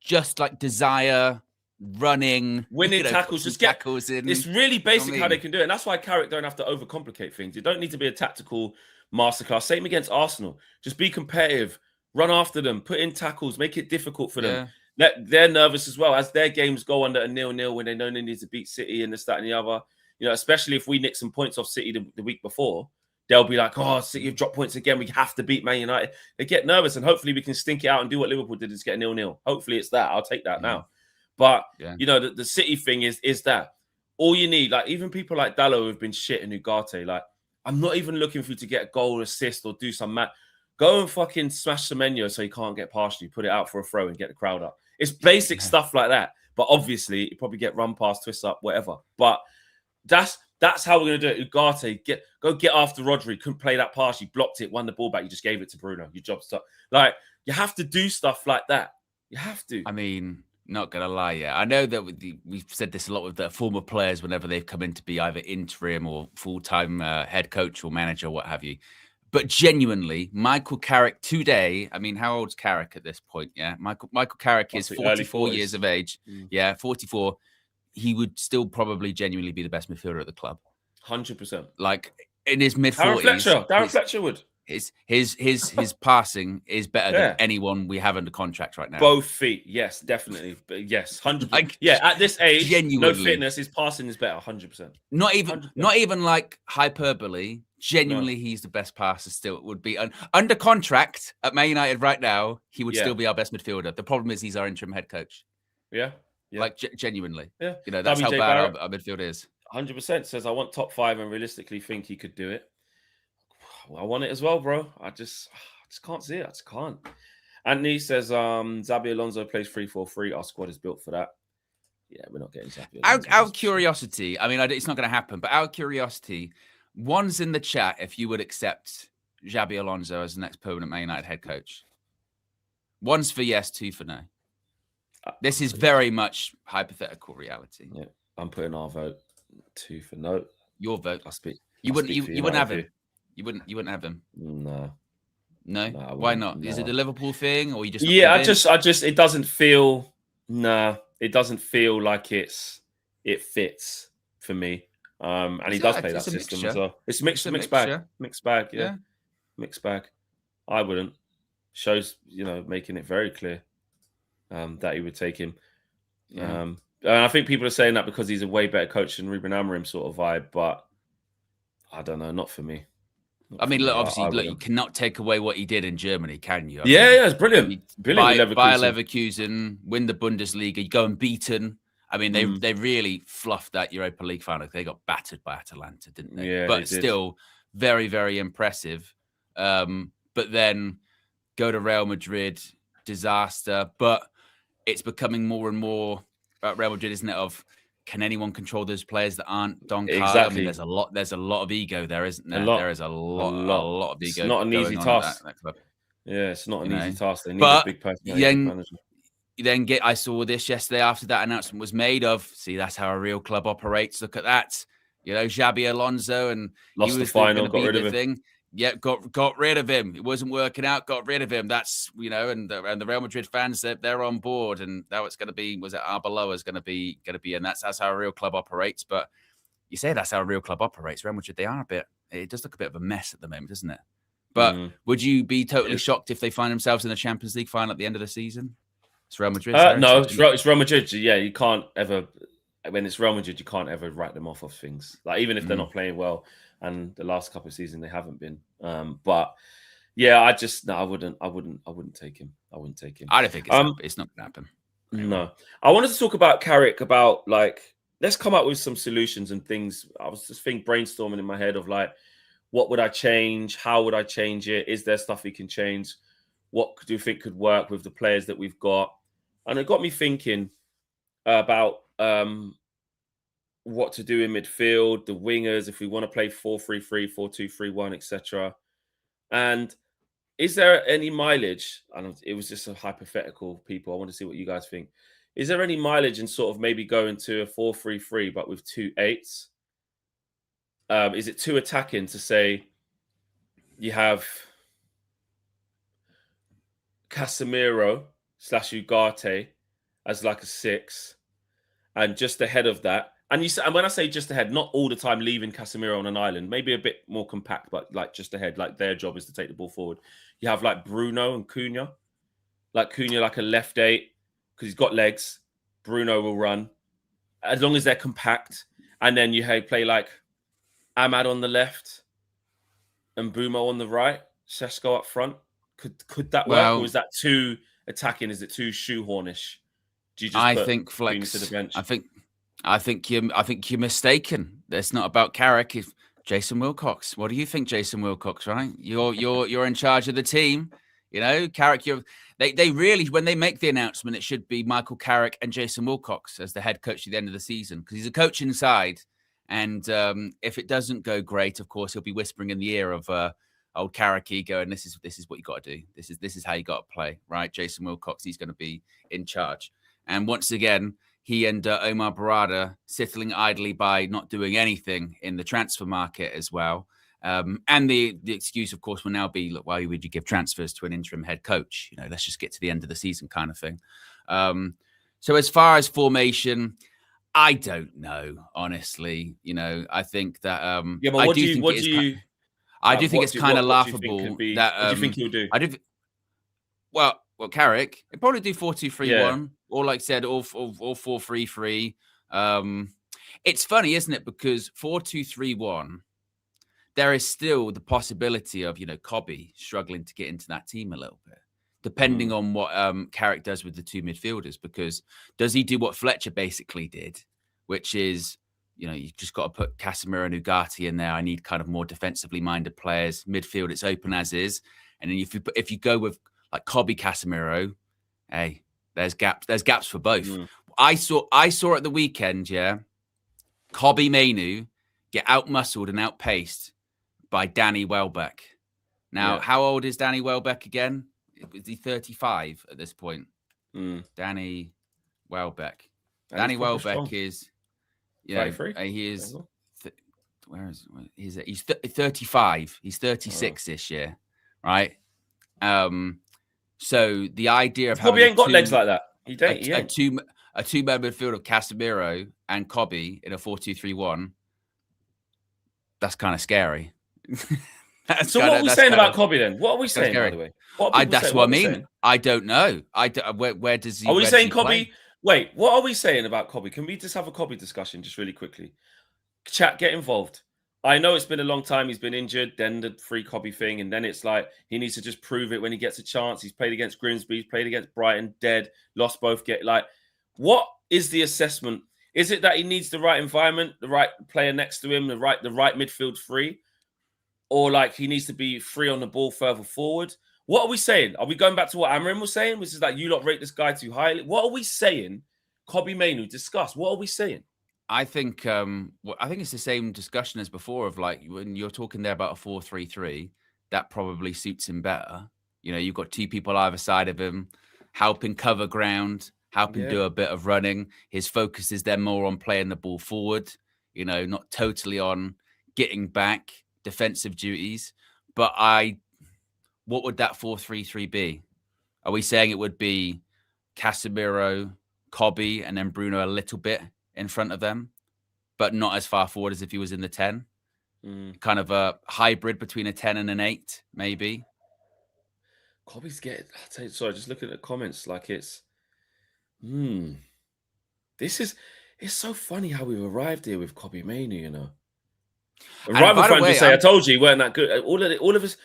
just like desire, running, winning tackles, just get tackles in. It's really basic how they can do it, and that's why Carrick don't have to overcomplicate things. You don't need to be a tactical masterclass. Same against Arsenal. Just be competitive. Run after them, put in tackles, make it difficult for them. They're nervous as well as their games go under a 0-0 when they know they need to beat City and this, that, and the other. Especially if we nick some points off City the week before, they'll be like, "Oh, City have dropped points again. We have to beat Man United." They get nervous, and hopefully we can stink it out and do what Liverpool did, is get 0-0. Hopefully it's that. I'll take that now. But the City thing is that all you need. Like even people like Dallo who've been shit in Ugarte. Like I'm not even looking for you to get a goal, assist, or do some mad. Go and fucking smash Semenyo so he can't get past you. Put it out for a throw and get the crowd up. It's basic stuff like that. But obviously, you probably get run past, twist up, whatever. But that's how we're going to do it. Ugarte, go get after Rodri. Couldn't play that pass. You blocked it, won the ball back. You just gave it to Bruno. Your job's done. Like, you have to do stuff like that. You have to. I mean, not going to lie, I know that we've said this a lot with the former players whenever they've come in to be either interim or full-time head coach or manager, what have you. But genuinely, Michael Carrick today, I mean, how old's Carrick at this point? Yeah, Michael Carrick is 44 years of age. Yeah, 44. He would still probably genuinely be the best midfielder at the club. 100%. Like in his mid-40s. Darren Fletcher would. His passing is better than anyone we have under contract right now. Both feet, yes, definitely. But yes, 100%. At this age, no fitness, his passing is better, 100%. Not even like hyperbole. Genuinely, he's the best passer still. It would be under contract at Man United right now. He would still be our best midfielder. The problem is he's our interim head coach. Yeah. Like genuinely. Yeah. That's how bad our midfield is. 100% says I want top 5 and realistically think he could do it. I want it as well, bro. I just can't see it. I just can't. Anthony says Xabi Alonso plays 3-4-3. Our squad is built for that. Yeah, we're not getting Xabi Alonso. Out of curiosity, I mean, it's not going to happen, but out of curiosity, one's in the chat if you would accept Xabi Alonso as the next permanent Man United head coach. One's for yes, 2 for no. This is very much hypothetical reality. Yeah, I'm putting our vote 2 for no. Your vote. You wouldn't have him. You wouldn't have him. No. Why not? No. Is it a Liverpool thing, or you just? Yeah, I just it doesn't feel. Nah, it doesn't feel like it's it fits for me. And he does play that system as well. It's mixed bag. Mixed bag, yeah. Mixed bag. I wouldn't. Shows, making it very clear that he would take him. Yeah. And I think people are saying that because he's a way better coach than Ruben Amorim sort of vibe, but I don't know, not for me. I mean, look, obviously, you cannot take away what he did in Germany, can you? Yeah, it's brilliant. Brilliant. Bayer Leverkusen, win the Bundesliga, you go unbeaten. I mean, they really fluffed that Europa League final. They got battered by Atalanta, didn't they? Yeah, but still very, very impressive. But then go to Real Madrid, disaster. But it's becoming more and more about Real Madrid, isn't it? Of can anyone control those players that aren't Don Carlo? Exactly. I mean, there's a lot of ego there, isn't there? There is a lot of ego. It's not an easy task. That club. Yeah, it's not an easy task. They need a big personality manager. I saw this yesterday after that announcement was made of, see, that's how a real club operates. Look at that. Xabi Alonso, and lost the final, got rid of him. Yeah, got rid of him. It wasn't working out, got rid of him. That's, and the Real Madrid fans, they're on board, and now it's going to be, was it Arbeloa is going to be, and that's how a real club operates. But you say that's how a real club operates. Real Madrid, it does look a bit of a mess at the moment, doesn't it? But would you be totally shocked if they find themselves in the Champions League final at the end of the season? It's Real Madrid. No, it's Real Madrid. Yeah, you can't ever, when it's Real Madrid, you can't ever write them off of things. Like, even if they're not playing well, and the last couple of seasons they haven't been. But yeah, I wouldn't take him. I wouldn't take him. I don't think it's not gonna happen. No. I wanted to talk about Carrick, about let's come up with some solutions and things. I was just brainstorming in my head of what would I change? How would I change it? Is there stuff we can change? What do you think could work with the players that we've got? And it got me thinking about what to do in midfield, the wingers, if we want to play 4-3-3, 4-2-3-1, etc. And is there any mileage? And it was just a hypothetical, people. I want to see what you guys think. Is there any mileage in sort of maybe going to a 4-3-3, but with 2 8s? Is it too attacking to say you have Casemiro / Ugarte as like a 6, and just ahead of that? And when I say just ahead, not all the time leaving Casemiro on an island, maybe a bit more compact, but just ahead, their job is to take the ball forward. You have Bruno and Cunha. Cunha like a left 8, because he's got legs. Bruno will run. As long as they're compact. And then you play Ahmad on the left and Bumo on the right. Šeško up front. Could that work? Or is that too attacking? Is it too shoehornish? Do you just think flex to the bench? I think you're mistaken. It's not about Carrick. It's Jason Wilcox. What do you think, Jason Wilcox? Right? You're in charge of the team. Carrick. They really, when they make the announcement, it should be Michael Carrick and Jason Wilcox as the head coach at the end of the season, because he's a coach inside. And if it doesn't go great, of course, he'll be whispering in the ear of old Carrick, going, "This is what you got to do. This is how you got to play." Right? Jason Wilcox, he's going to be in charge. And once again, he and Omar Barada sitting idly by, not doing anything in the transfer market as well. And the excuse, of course, will now be, look, why would you give transfers to an interim head coach? Let's just get to the end of the season kind of thing. So as far as formation, I don't know, honestly. I think that I do think it's kind of laughable. What do you think he'll do? Well, Carrick, he'll probably do 4-2-3-1, or like I said, all 4-3-3. It's funny, isn't it? Because 4-2-3-1, there is still the possibility of, Cobby struggling to get into that team a little bit, depending on what Carrick does with the 2 midfielders. Because does he do what Fletcher basically did, which is, you just got to put Casemiro and Ugarte in there. I need kind of more defensively minded players. Midfield, it's open as is. And then if you go with Cobby, Casemiro, hey, there's gaps. There's gaps for both. I saw at the weekend, Cobby Mainoo get out-muscled and out-paced by Danny Welbeck. Now, how old is Danny Welbeck again? Is he 35 at this point? Danny Welbeck. Danny Welbeck is, he is. He's 35. He's 36 this year, right? So the idea of Cobby ain't got legs like that. He ain't. a two-man midfield of Casemiro and Cobby in a 4-2-3-1. That's kind of scary. So what are we saying about Cobby then? What are we saying, by the way? That's what I mean. I don't know. Where does he? Are we saying Cobby? Wait, what are we saying about Cobby? Can we just have a Cobby discussion just really quickly? Chat, get involved. I know it's been a long time. He's been injured, then the free Cobby thing, and then it's like he needs to just prove it when he gets a chance. He's played against Grimsby, he's played against Brighton, dead, lost both. What is the assessment? Is it that he needs the right environment, the right player next to him, the right midfield free, or like he needs to be free on the ball further forward? What are we saying? Are we going back to what Amrin was saying, which is like you lot rate this guy too highly? What are we saying? Cobby Mainoo, discuss. What are we saying? I think it's the same discussion as before of like when you're talking there about a 4-3-3, that probably suits him better. You know, you've got two people either side of him, helping cover ground, helping do a bit of running. His focus is then more on playing the ball forward, you know, not totally on getting back, defensive duties. But what would that 4-3-3 be? Are we saying it would be Casemiro, Cobby, and then Bruno a little bit in front of them, but not as far forward as if he was in the 10? Kind of a hybrid between a 10 and an 8, maybe. Cobby's sorry, just looking at the comments, like it's it's so funny how we've arrived here with Cobby Mainoo, you know. And rival fans just say, I told you weren't that good. All of us,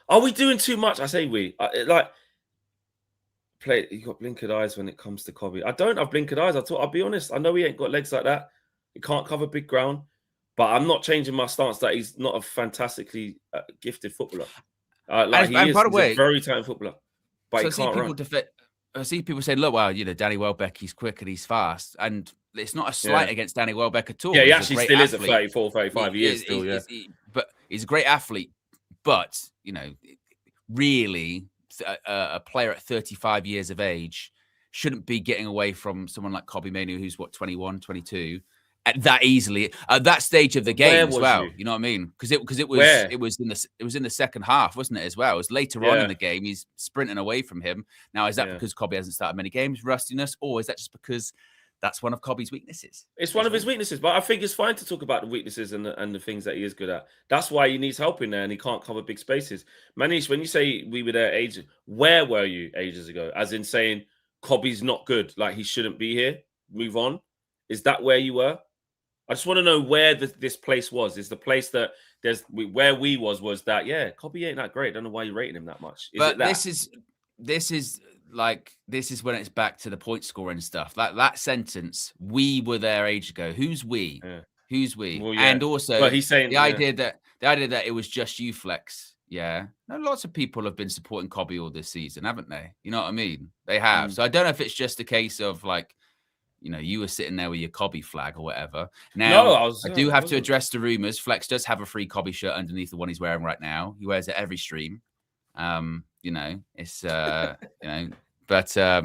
are we doing too much? I say we. You got blinkered eyes when it comes to Cobby. I don't have blinkered eyes. I'll be honest. I know he ain't got legs like that. He can't cover big ground. But I'm not changing my stance that he's not a fantastically gifted footballer. He's a very talented footballer. But he can't run. I see people saying, look, well, you know, Danny Welbeck, he's quick and he's fast. And it's not a slight against Danny Welbeck at all. Yeah, he actually still is a 34, 35 years still, but he's a great athlete. But, you know, really, a player at 35 years of age shouldn't be getting away from someone like Cobby Mainoo, who's 21, 22, at that easily at that stage of the game as well. You know what I mean? Because it was in the second half, wasn't it? As well, it was later on in the game. He's sprinting away from him. Now, is that because Cobby hasn't started many games, rustiness, or is that just because that's one of Cobby's weaknesses? It's one of his weaknesses, but I think it's fine to talk about the weaknesses and the things that he is good at. That's why he needs help in there, and he can't cover big spaces. Manish, when you say we were there ages, where were you ages ago? As in saying Cobby's not good, like he shouldn't be here. Move on. Is that where you were? I just want to know where this place was. Is the place that where we was that Cobby ain't that great. I don't know why you're rating him that much. This is when it's back to the point scoring stuff. That sentence, we were there age ago. Who's we? Yeah. Who's we? Well, and also he's saying the idea that it was just you, Flex. Yeah. No, lots of people have been supporting Cobby all this season, haven't they? You know what I mean? They have. So I don't know if it's just a case of like, you know, you were sitting there with your Cobby flag or whatever. Now, I do have to address the rumors. Flex does have a free Cobby shirt underneath the one he's wearing right now. He wears it every stream. You know, it's but I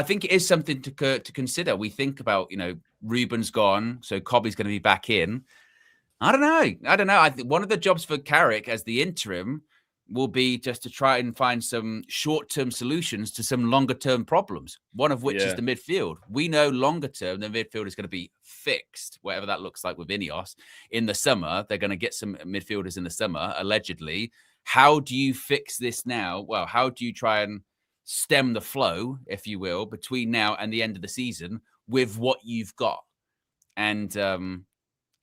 think it is something to consider. We think about, you know, Ruben's gone, so Cobby's going to be back in. I don't know. I think one of the jobs for Carrick as the interim will be just to try and find some short-term solutions to some longer-term problems, one of which is the midfield. We know longer-term, the midfield is going to be fixed, whatever that looks like with Ineos. In the summer, they're going to get some midfielders in the summer, allegedly. How do you fix this now? Well, how do you try and stem the flow, if you will, between now and the end of the season with what you've got? And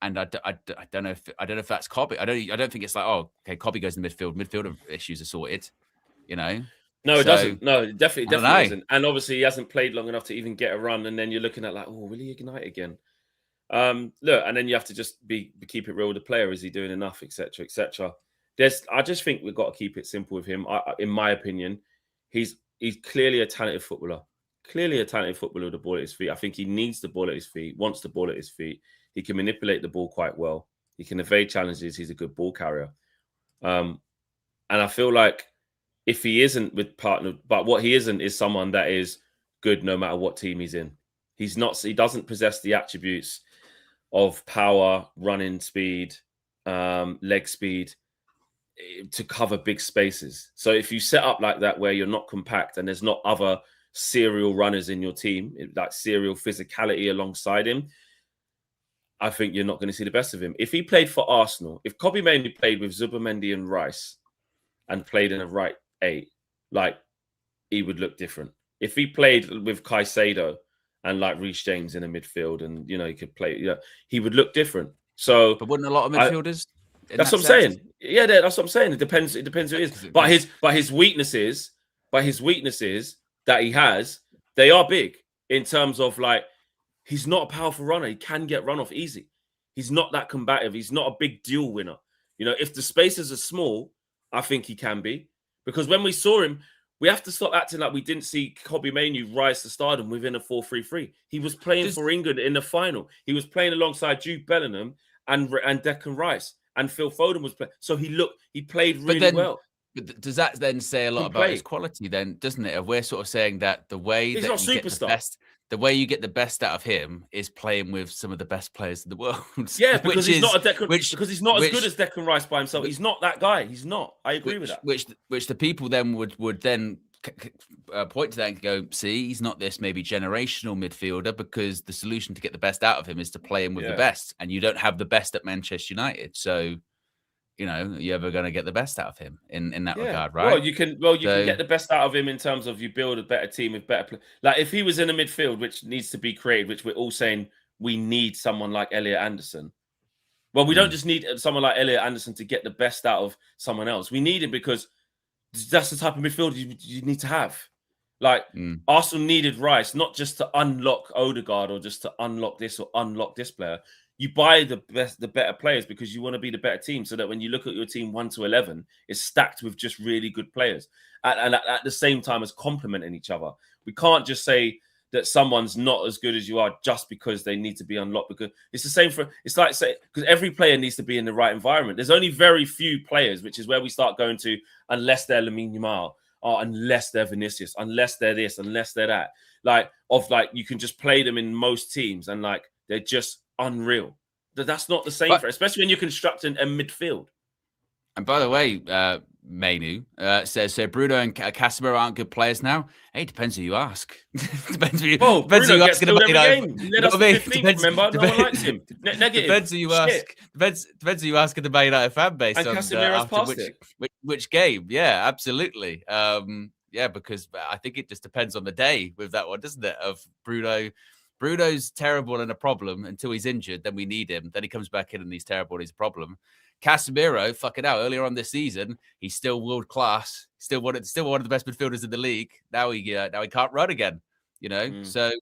I don't know if that's Cobby. I don't think it's like, oh, okay, Cobby goes in midfield. Midfielder issues are sorted, you know. No, it doesn't. No, it definitely isn't. And obviously, he hasn't played long enough to even get a run. And then you're looking at like, oh, will he ignite again? Look, and then you have to just keep it real with the player. Is he doing enough, etc., etc. I just think we've got to keep it simple with him. In my opinion, he's clearly a talented footballer. Clearly a talented footballer with the ball at his feet. I think he needs the ball at his feet. Wants the ball at his feet. He can manipulate the ball quite well. He can evade challenges. He's a good ball carrier. And I feel like if he isn't with partner, but what he isn't is someone that is good no matter what team he's in. He doesn't possess the attributes of power, running speed, leg speed to cover big spaces. So if you set up like that where you're not compact and there's not other serial runners in your team, like serial physicality alongside him, I think you're not going to see the best of him. If he played for Arsenal, if Kobbie Mainoo played with Zubimendi and Rice and played in a right 8, like, he would look different. If he played with Caicedo and like Reece James in a midfield, and he could play, he would look different. So, but wouldn't a lot of midfielders? That's what I'm saying. Yeah, that's what I'm saying. It depends. It depends who it is. But his weaknesses, that he has, they are big in terms of, like, he's not a powerful runner. He can get run off easy. He's not that combative. He's not a big duel winner. If the spaces are small, I think he can be. Because when we saw him, we have to stop acting like we didn't see Kobbie Mainoo rise to stardom within a 4-3-3. He was playing for England in the final. He was playing alongside Jude Bellingham and Declan Rice, and Phil Foden was playing. So he played really well. But does that then say a lot about his quality then, doesn't it? If we're sort of saying that the way he's that not you get superstar. the way you get the best out of him is playing with some of the best players in the world. Yeah, because he's not as good as Declan Rice by himself. He's not that guy. He's not. I agree with that. Which the people then would then point to that and go, see, he's not this maybe generational midfielder, because the solution to get the best out of him is to play him with the best, and you don't have the best at Manchester United. So, you're ever going to get the best out of him in that regard, right? Well, you can get the best out of him in terms of you build a better team with better players. Like, if he was in a midfield, which needs to be created, which we're all saying we need someone like Elliot Anderson. Well, we don't just need someone like Elliot Anderson to get the best out of someone else. We need him because that's the type of midfield you need to have. Like, Arsenal needed Rice, not just to unlock Odegaard or just to unlock this or unlock this player. You buy the better players because you want to be the better team, so that when you look at your team 1 to 11, it's stacked with just really good players, and at the same time as complementing each other. We can't just say that someone's not as good as you are just because they need to be unlocked, because it's the same because every player needs to be in the right environment. There's only very few players, which is where we start going to, unless they're Lamine Yamal, or unless they're Vinicius, unless they're this, unless they're that. You can just play them in most teams, and they're just unreal. That's not the same, especially when you're constructing a midfield. And by the way, Mainoo says, so Bruno and Casemiro aren't good players now. Hey, depends who you ask. Depends who you ask. Game. He led us to 15th, remember? No one likes him. Negative. Depends who you ask. Depends who you ask in the Man United fan base. And Casemiro's passed it. Which game? Yeah, absolutely. Because I think it just depends on the day with that one, doesn't it? Of Bruno. Bruno's terrible and a problem until he's injured. Then we need him. Then he comes back in and he's terrible and he's a problem. Casemiro, fucking out earlier on this season, he's still world class. Still one of the best midfielders in the league. Now he can't run again. So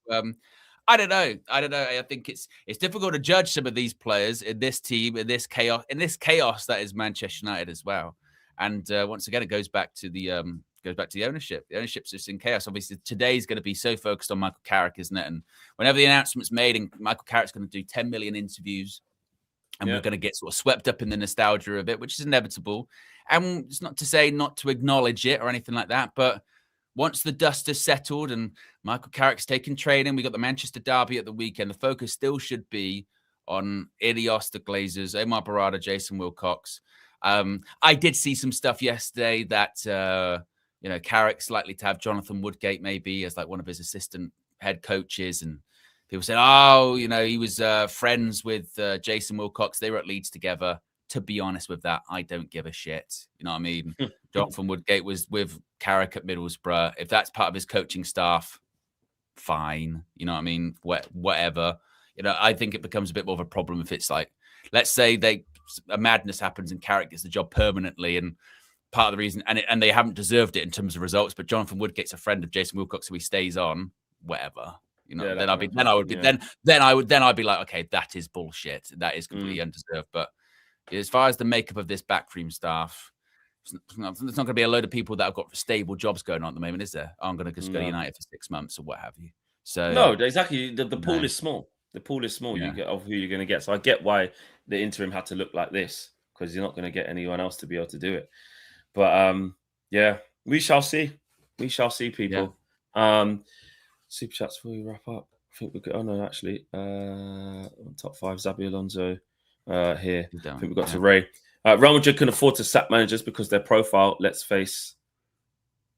I don't know. I think it's difficult to judge some of these players in this team, in this chaos that is Manchester United as well. And once again, it goes back to the ownership. The ownership's just in chaos. Obviously, today's going to be so focused on Michael Carrick, isn't it? And whenever the announcement's made, and Michael Carrick's going to do 10 million interviews, and we're going to get sort of swept up in the nostalgia of it, which is inevitable. And it's not to say not to acknowledge it or anything like that, but once the dust has settled and Michael Carrick's taken training, we got the Manchester derby at the weekend, the focus still should be on Ilios, the Glazers, Omar Barada, Jason Wilcox. I did see some stuff yesterday that... Carrick's likely to have Jonathan Woodgate maybe as like one of his assistant head coaches, and people said, he was friends with Jason Wilcox. They were at Leeds together. To be honest with that, I don't give a shit. You know what I mean? Jonathan Woodgate was with Carrick at Middlesbrough. If that's part of his coaching staff, fine. You know what I mean? Whatever. I think it becomes a bit more of a problem if it's like, let's say a madness happens and Carrick gets the job permanently, and part of the reason, and they haven't deserved it in terms of results, but Jonathan Woodgate's a friend of Jason Wilcox, so he stays on, whatever. Then I'd be like, okay, that is bullshit. That is completely undeserved. But as far as the makeup of this backroom staff, it's not going to be a load of people that have got stable jobs going on at the moment, is there? I'm going to just go to United for 6 months or what have you. So no, exactly. The pool is small. The pool is small. You get of who you're going to get. So I get why the interim had to look like this, because you're not going to get anyone else to be able to do it. But we shall see. We shall see, people. Yeah. Super chats before we wrap up. I think we could. Oh no, actually, top 5. Xabi Alonso here. I think we got to Ray. Real Madrid can afford to sack managers because their profile. Let's face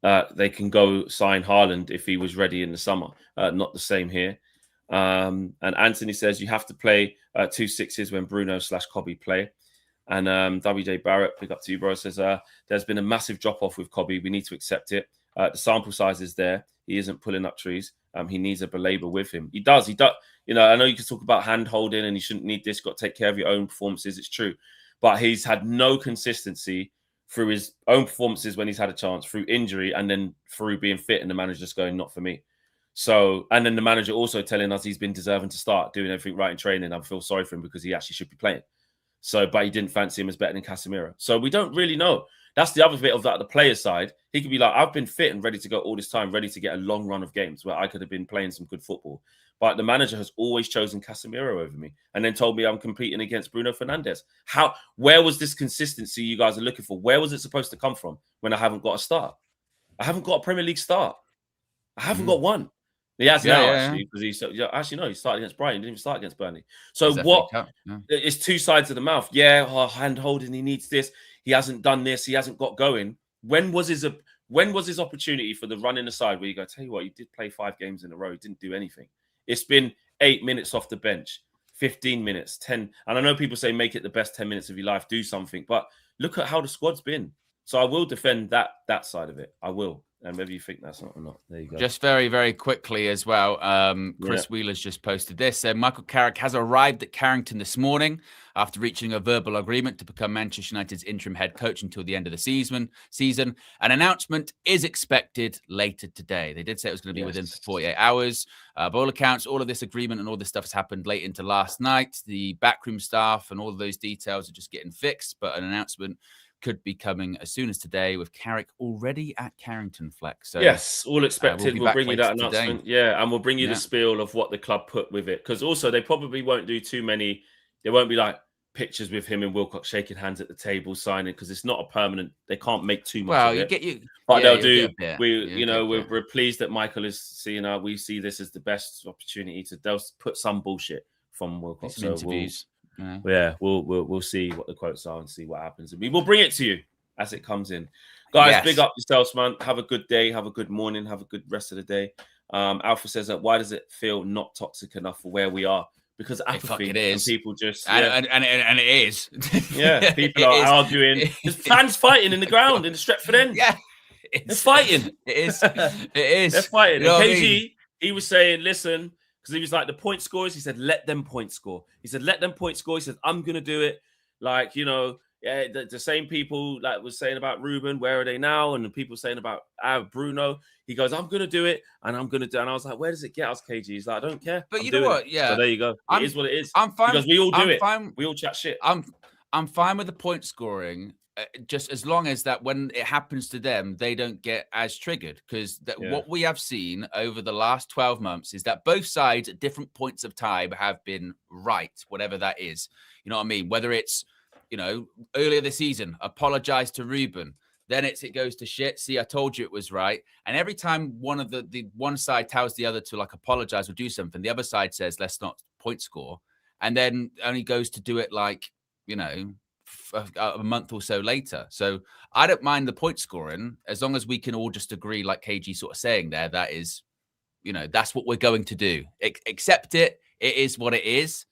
they can go sign Haaland if he was ready in the summer. Not the same here. And Anthony says you have to play 2 6s when Bruno/Cobby play. And WJ Barrett, pick up to you, bro, says there's been a massive drop-off with Cobby. We need to accept it. The sample size is there. He isn't pulling up trees. He needs a belabor with him. He does. You know, I know you can talk about hand-holding and you shouldn't need this. Got to take care of your own performances. It's true. But he's had no consistency through his own performances when he's had a chance, through injury, and then through being fit, and the manager just going, not for me. So, and then the manager also telling us he's been deserving to start, doing everything right in training. I feel sorry for him because he actually should be playing. So, but he didn't fancy him as better than Casemiro. So we don't really know. That's the other bit of that, the player side. He could be like, I've been fit and ready to go all this time, ready to get a long run of games where I could have been playing some good football. But the manager has always chosen Casemiro over me and then told me I'm competing against Bruno Fernandes. Where was this consistency you guys are looking for? Where was it supposed to come from when I haven't got a start? I haven't got a Premier League start. I haven't got one. He has actually, because he started against Brighton, he didn't even start against Burnley. So what? It's two sides of the mouth. Yeah, hand holding, he needs this. He hasn't done this. He hasn't got going. When was his opportunity for the run in the side where you go, tell you what, he did play 5 games in a row. He didn't do anything. It's been 8 minutes off the bench, 15 minutes, 10. And I know people say make it the best 10 minutes of your life, do something. But look at how the squad's been. So I will defend that side of it. I will. And whether you think that's not or not. There you go. Just very, very quickly as well. Chris Wheeler's just posted this. Michael Carrick has arrived at Carrington this morning after reaching a verbal agreement to become Manchester United's interim head coach until the end of the season. An announcement is expected later today. They did say it was going to be within 48 hours. By all accounts, all of this agreement and all this stuff has happened late into last night. The backroom staff and all of those details are just getting fixed, but an announcement could be coming as soon as today, with Carrick already at Carrington, Flex. So yes, all expected. We'll bring you that announcement. Today. Yeah, and we'll bring you the spiel of what the club put with it. Because also they probably won't do too many. There won't be like pictures with him and Wilcox shaking hands at the table signing, because it's not a permanent. They can't make too much of it. But they'll do. We're pleased that Michael is seeing. We see this as the best opportunity to. They'll put some bullshit from Wilcox. Some interviews. We'll see what the quotes are and see what happens. And we will bring it to you as it comes in. Guys, big up yourselves, man. Have a good day. Have a good morning. Have a good rest of the day. Alpha says that why does it feel not toxic enough for where we are? Because apathy. It is. And people just... And it is. Yeah, people are arguing. There's fans fighting in the ground in the Stretford end. Yeah. They're fighting. It is. It is. They're fighting. You know KG, he was saying, listen... Because he was like, the point scorers, he said, let them point score. He said, let them point score. He said, I'm going to do it. Like, the same people that was saying about Ruben, where are they now? And the people saying about Bruno. He goes, I'm going to do it. And I'm going to do it. And I was like, where does it get us, KG? He's like, I don't care. But you know what? Yeah. So there you go. It is what it is. I'm fine. Because we all do it. We all chat shit. I'm fine with the point scoring. Just as long as that when it happens to them, they don't get as triggered. Because what we have seen over the last 12 months is that both sides at different points of time have been right, whatever that is. You know what I mean? Whether it's, earlier this season, apologize to Ruben. Then it goes to shit. See, I told you it was right. And every time one of the one side tells the other to like apologize or do something, the other side says, let's not point score. And then only goes to do it like, a month or so later. So I don't mind the point scoring as long as we can all just agree, like KG sort of saying there, that is, that's what we're going to do. Accept it. It is what it is.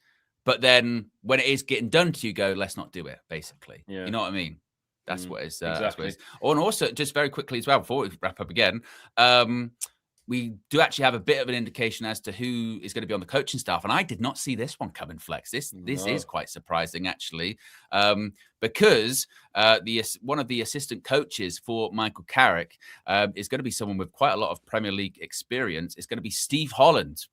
But then when it is getting done to you, go, let's not do it, basically. Yeah. You know what I mean? That's what it's exactly. Oh, and also, just very quickly as well, before we wrap up again, we do actually have a bit of an indication as to who is going to be on the coaching staff. And I did not see this one coming, Flex. This is quite surprising, actually, because one of the assistant coaches for Michael Carrick is going to be someone with quite a lot of Premier League experience. It's going to be Steve Holland.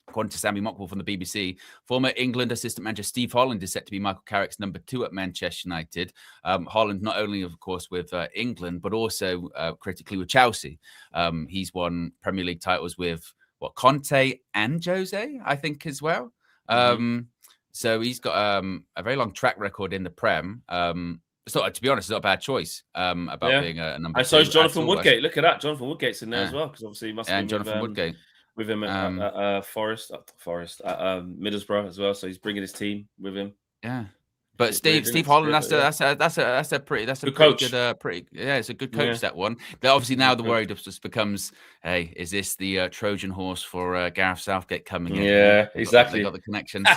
According to Sammy Mockball from the BBC, former England assistant manager Steve Holland is set to be Michael Carrick's number 2 at Manchester United. Holland, not only, of course, with England, but also critically with Chelsea. He's won Premier League titles with Conte and Jose, I think, as well. So he's got a very long track record in the Prem. It's not, to be honest, it's not a bad choice about being a number 2. And so is Jonathan Woodgate. Look at that. Jonathan Woodgate's in there as well, because obviously he must have been Jonathan Woodgate. With him at Middlesbrough as well. So he's bringing his team with him. Yeah. But Steve Holland, that's a pretty good pretty coach. good it's a good coach, that one. But obviously now the worry just becomes, hey, is this the Trojan horse for Gareth Southgate coming in? Yeah, exactly. They got the connections.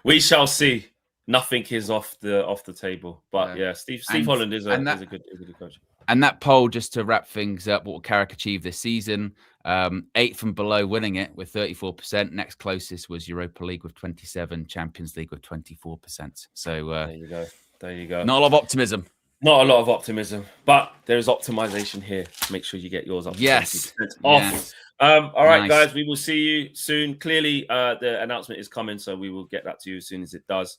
We shall see. Nothing is off the table. But yeah, Steve Holland is a good coach. And that poll, just to wrap things up, what will Carrick achieve this season? 8th and below winning it with 34%. Next closest was Europa League with 27%, Champions League with 24%. So there you go. Not a lot of optimism. Not a lot of optimism, but there is optimization here. Make sure you get yours up to 20% off. Yes. All right, guys, we will see you soon. Clearly, the announcement is coming, so we will get that to you as soon as it does.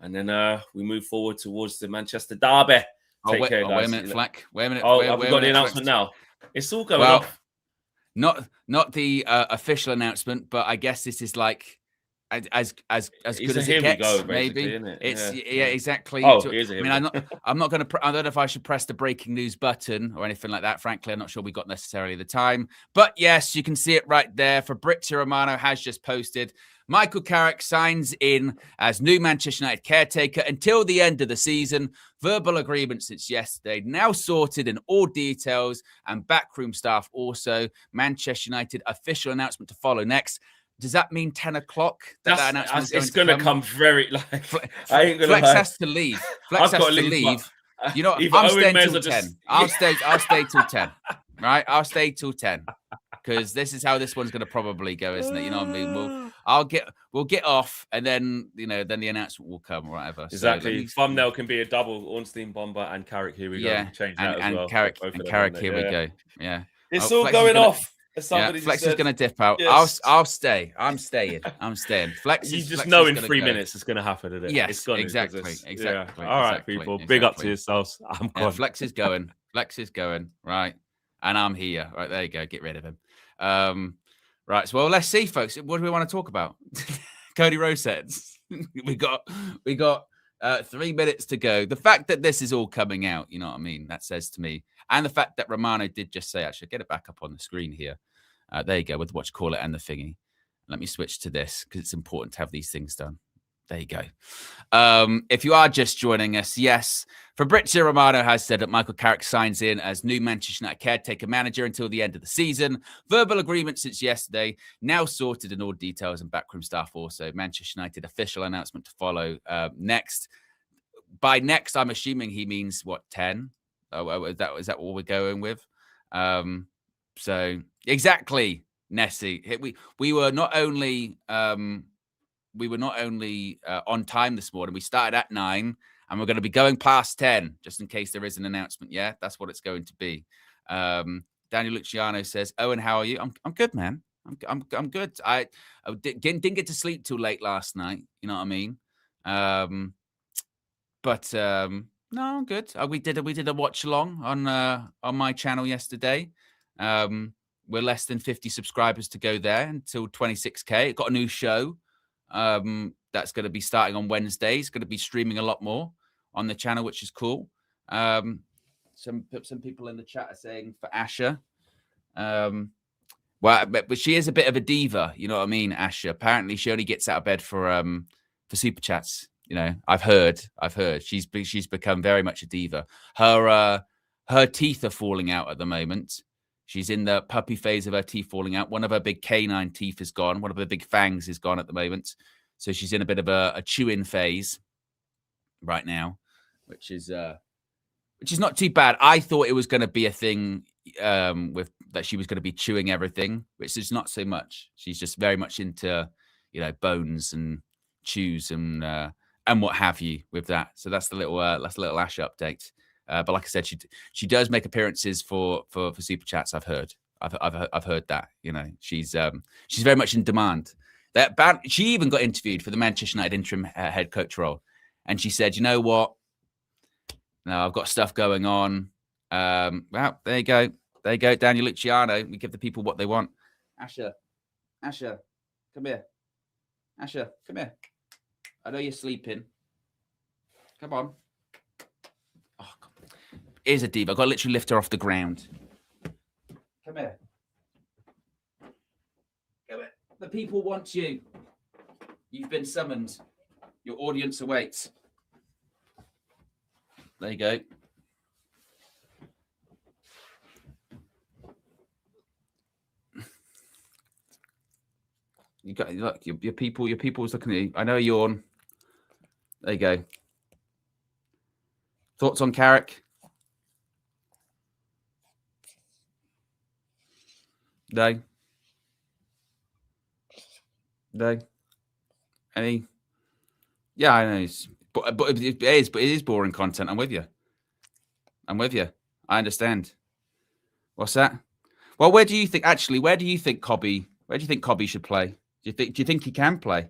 And then we move forward towards the Manchester derby. Take care, guys. Wait a minute, Fleck. Wait a minute. Have we got the announcement now? It's all going off. Not the official announcement, but I guess this is like as good as it gets. Maybe it's exactly. Oh, I'm not going to. I don't know if I should press the breaking news button or anything like that. Frankly, I'm not sure we got necessarily the time. But yes, you can see it right there. Fabrizio Romano has just posted. Michael Carrick signs in as new Manchester United caretaker until the end of the season. Verbal agreement since yesterday, now sorted in all details and backroom staff also. Manchester United official announcement to follow next. Does that mean 10 o'clock? That announcement it's going to come very I ain't going to Flex has to leave. Flex has to leave. You know, I'm staying till 10. I'll stay till 10. Right? I'll stay till 10. Because this is how this one's going to probably go, isn't it? You know what I mean? We'll get off, and then then the announcement will come or whatever. Exactly. So thumbnail can be a double: Ornstein, Bomba, and Carrick. Here we go. Change that as well. Carrick. Here we go. Yeah. It's all going off. Flex is going to dip out. Yes. I'll stay. I'm staying. Flex. You just know in 3 minutes it's going to happen, isn't it? Yes. It's gonna, exactly. Yeah. All right, people. Big up to yourselves. I'm gone. Flex is going. Right. And I'm here. Right, there you go. Get rid of him. Right. So, well, let's see, folks. What do we want to talk about? Cody Rosets. we got 3 minutes to go. The fact that this is all coming out, you know what I mean? That says to me. And the fact that Romano did just say, actually, get it back up on the screen here. There you go, with what you call it and the thingy. Let me switch to this because it's important to have these things done. There you go. If you are just joining us, yes, Fabrizio Romano has said that Michael Carrick signs in as new Manchester United caretaker manager until the end of the season. Verbal agreement since yesterday, now sorted in all details and backroom staff also. Manchester United official announcement to follow next. By next, I'm assuming he means, 10? Is that what we're going with? So, exactly, Nessie. We were not only... We were not only on time this morning. We started at 9, and we're going to be going past 10, just in case there is an announcement. Yeah, that's what it's going to be. Daniel Luciano says, "Owen, how are you?" I'm good, man. I'm good. I didn't get to sleep too late last night. You know what I mean? But no, I'm good. We did a watch along on my channel yesterday. We're less than 50 subscribers to go there until 26K. Got a new show. That's going to be starting on Wednesday. It's going to be streaming a lot more on the channel, which is cool. Some people in the chat are saying for Asha. But she is a bit of a diva, you know what I mean, Asha. Apparently, she only gets out of bed for super chats. You know, I've heard. She's become very much a diva. Her teeth are falling out at the moment. She's in the puppy phase of her teeth falling out. One of her big canine teeth is gone. One of her big fangs is gone at the moment. So she's in a bit of a chewing phase right now, which is not too bad. I thought it was going to be a thing with that she was going to be chewing everything, which is not so much. She's just very much into, bones and chews and what have you with that. So that's the little Ash update. But like I said, she does make appearances for super chats. I've heard that. She's very much in demand. She even got interviewed for the Manchester United interim head coach role, and she said, "You know what? No, I've got stuff going on." Well, there you go, Daniel Luciano. We give the people what they want. Asha, come here. Asha, come here. I know you're sleeping. Come on. Is a diva. I've got to literally lift her off the ground. Come here. Come here. The people want you. You've been summoned. Your audience awaits. There you go. You got look. Your people's looking at you. I know you're on. There you go. Thoughts on Carrick? No. Any? Yeah, I know. But it is boring content. I'm with you. I understand. What's that? Well, where do you think Cobby should play? Do you think he can play?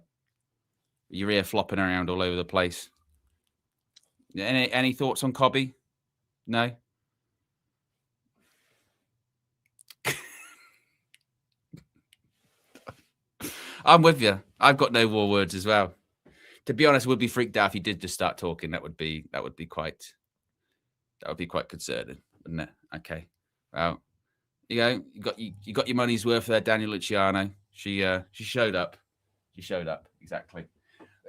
Your ear flopping around all over the place. Any thoughts on Cobby? No. I'm with you. I've got no more words as well. To be honest, I would be freaked out if he did just start talking. That would be quite concerning, wouldn't it? Okay. Well, you got your money's worth there, Daniel Luciano. She showed up. Exactly.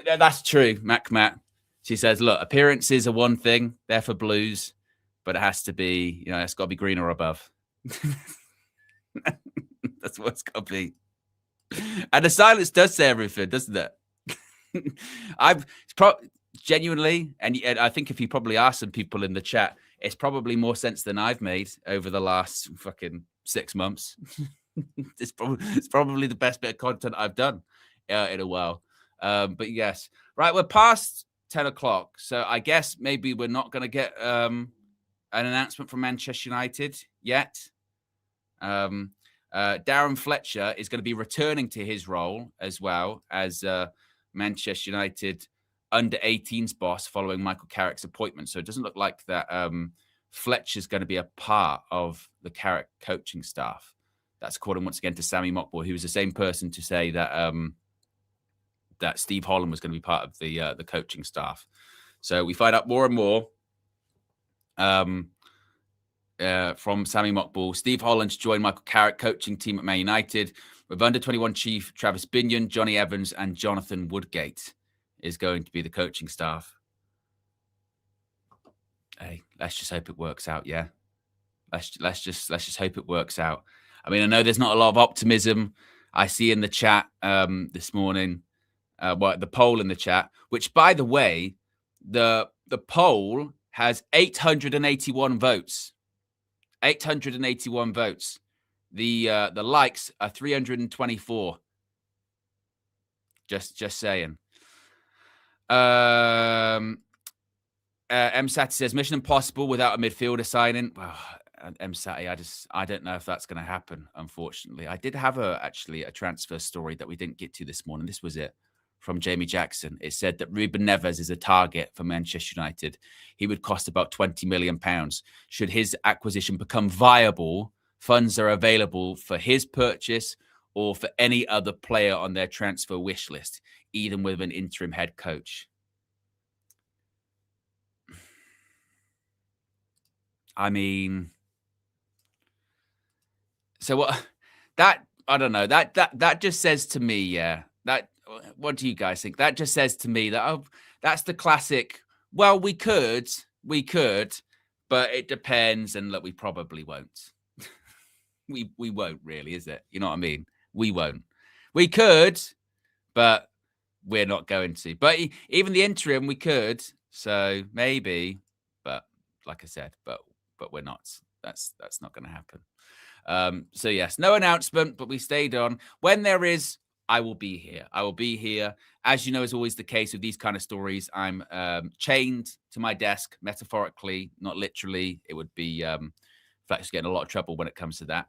Yeah, that's true, Matt. She says, look, appearances are one thing, they're for Blues, but it has to be, it's got to be green or above. That's what it's got to be. And the silence does say everything, doesn't it? Genuinely, and I think if you probably ask some people in the chat, it's probably more sense than I've made over the last fucking 6 months. It's probably the best bit of content I've done in a while. But yes, right, we're past 10 o'clock, so I guess maybe we're not going to get an announcement from Manchester United yet. Darren Fletcher is going to be returning to his role as well as Manchester United under-18s boss following Michael Carrick's appointment. So it doesn't look like that Fletcher's going to be a part of the Carrick coaching staff. That's according once again to Sammy Mockball, who was the same person to say that that Steve Holland was going to be part of the coaching staff. So we find out more and more from Sammy Mockball. Steve Holland joined Michael Carrick coaching team at Man United with under-21 chief Travis Binion, Johnny Evans, and Jonathan Woodgate is going to be the coaching staff. Hey, let's just hope it works out. Yeah, let's just hope it works out. I mean, I know there's not a lot of optimism. I see in the chat this morning, the poll in the chat, which, by the way, the poll has 881 votes. 881 votes. The likes are 324. Just saying. MSAT says Mission Impossible without a midfielder signing. Well, MSAT, I don't know if that's going to happen. Unfortunately, I did have a transfer story that we didn't get to this morning. This was it from Jamie Jackson. It said that Ruben Neves is a target for Manchester United. He would cost about £20 million. Should his acquisition become viable, funds are available for his purchase or for any other player on their transfer wish list, even with an interim head coach. I mean, so what? That I don't know. That just says to me, yeah. What do you guys think? That just says to me that that's the classic. Well, we could, but it depends. And look, we probably won't. we won't really, is it? You know what I mean? We won't. We could, but we're not going to. But even the interim, we could. So maybe, but like I said, but we're not. That's not going to happen. So yes, no announcement, but we stayed on. When there is, I will be here. I will be here. As you know, is always the case with these kind of stories. I'm chained to my desk, metaphorically, not literally. It would be Flex getting a lot of trouble when it comes to that.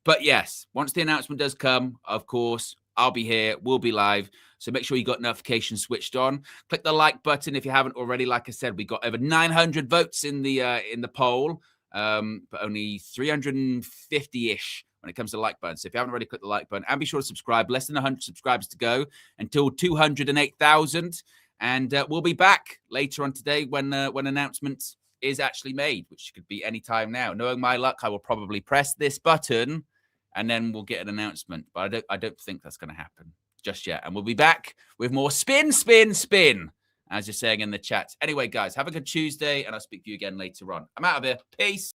But yes, once the announcement does come, of course, I'll be here. We'll be live. So make sure you got notifications switched on. Click the like button if you haven't already. Like I said, we got over 900 votes in the poll, but only 350-ish when it comes to the like button. So if you haven't already clicked the like button, and be sure to subscribe. Less than 100 subscribers to go until 208,000. And we'll be back later on today when announcement is actually made, which could be any time now. Knowing my luck, I will probably press this button and then we'll get an announcement. But I don't think that's going to happen. just yet. And we'll be back with more spin, spin, spin, as you're saying in the chat. Anyway, guys, have a good Tuesday, and I'll speak to you again later on. I'm out of here. Peace.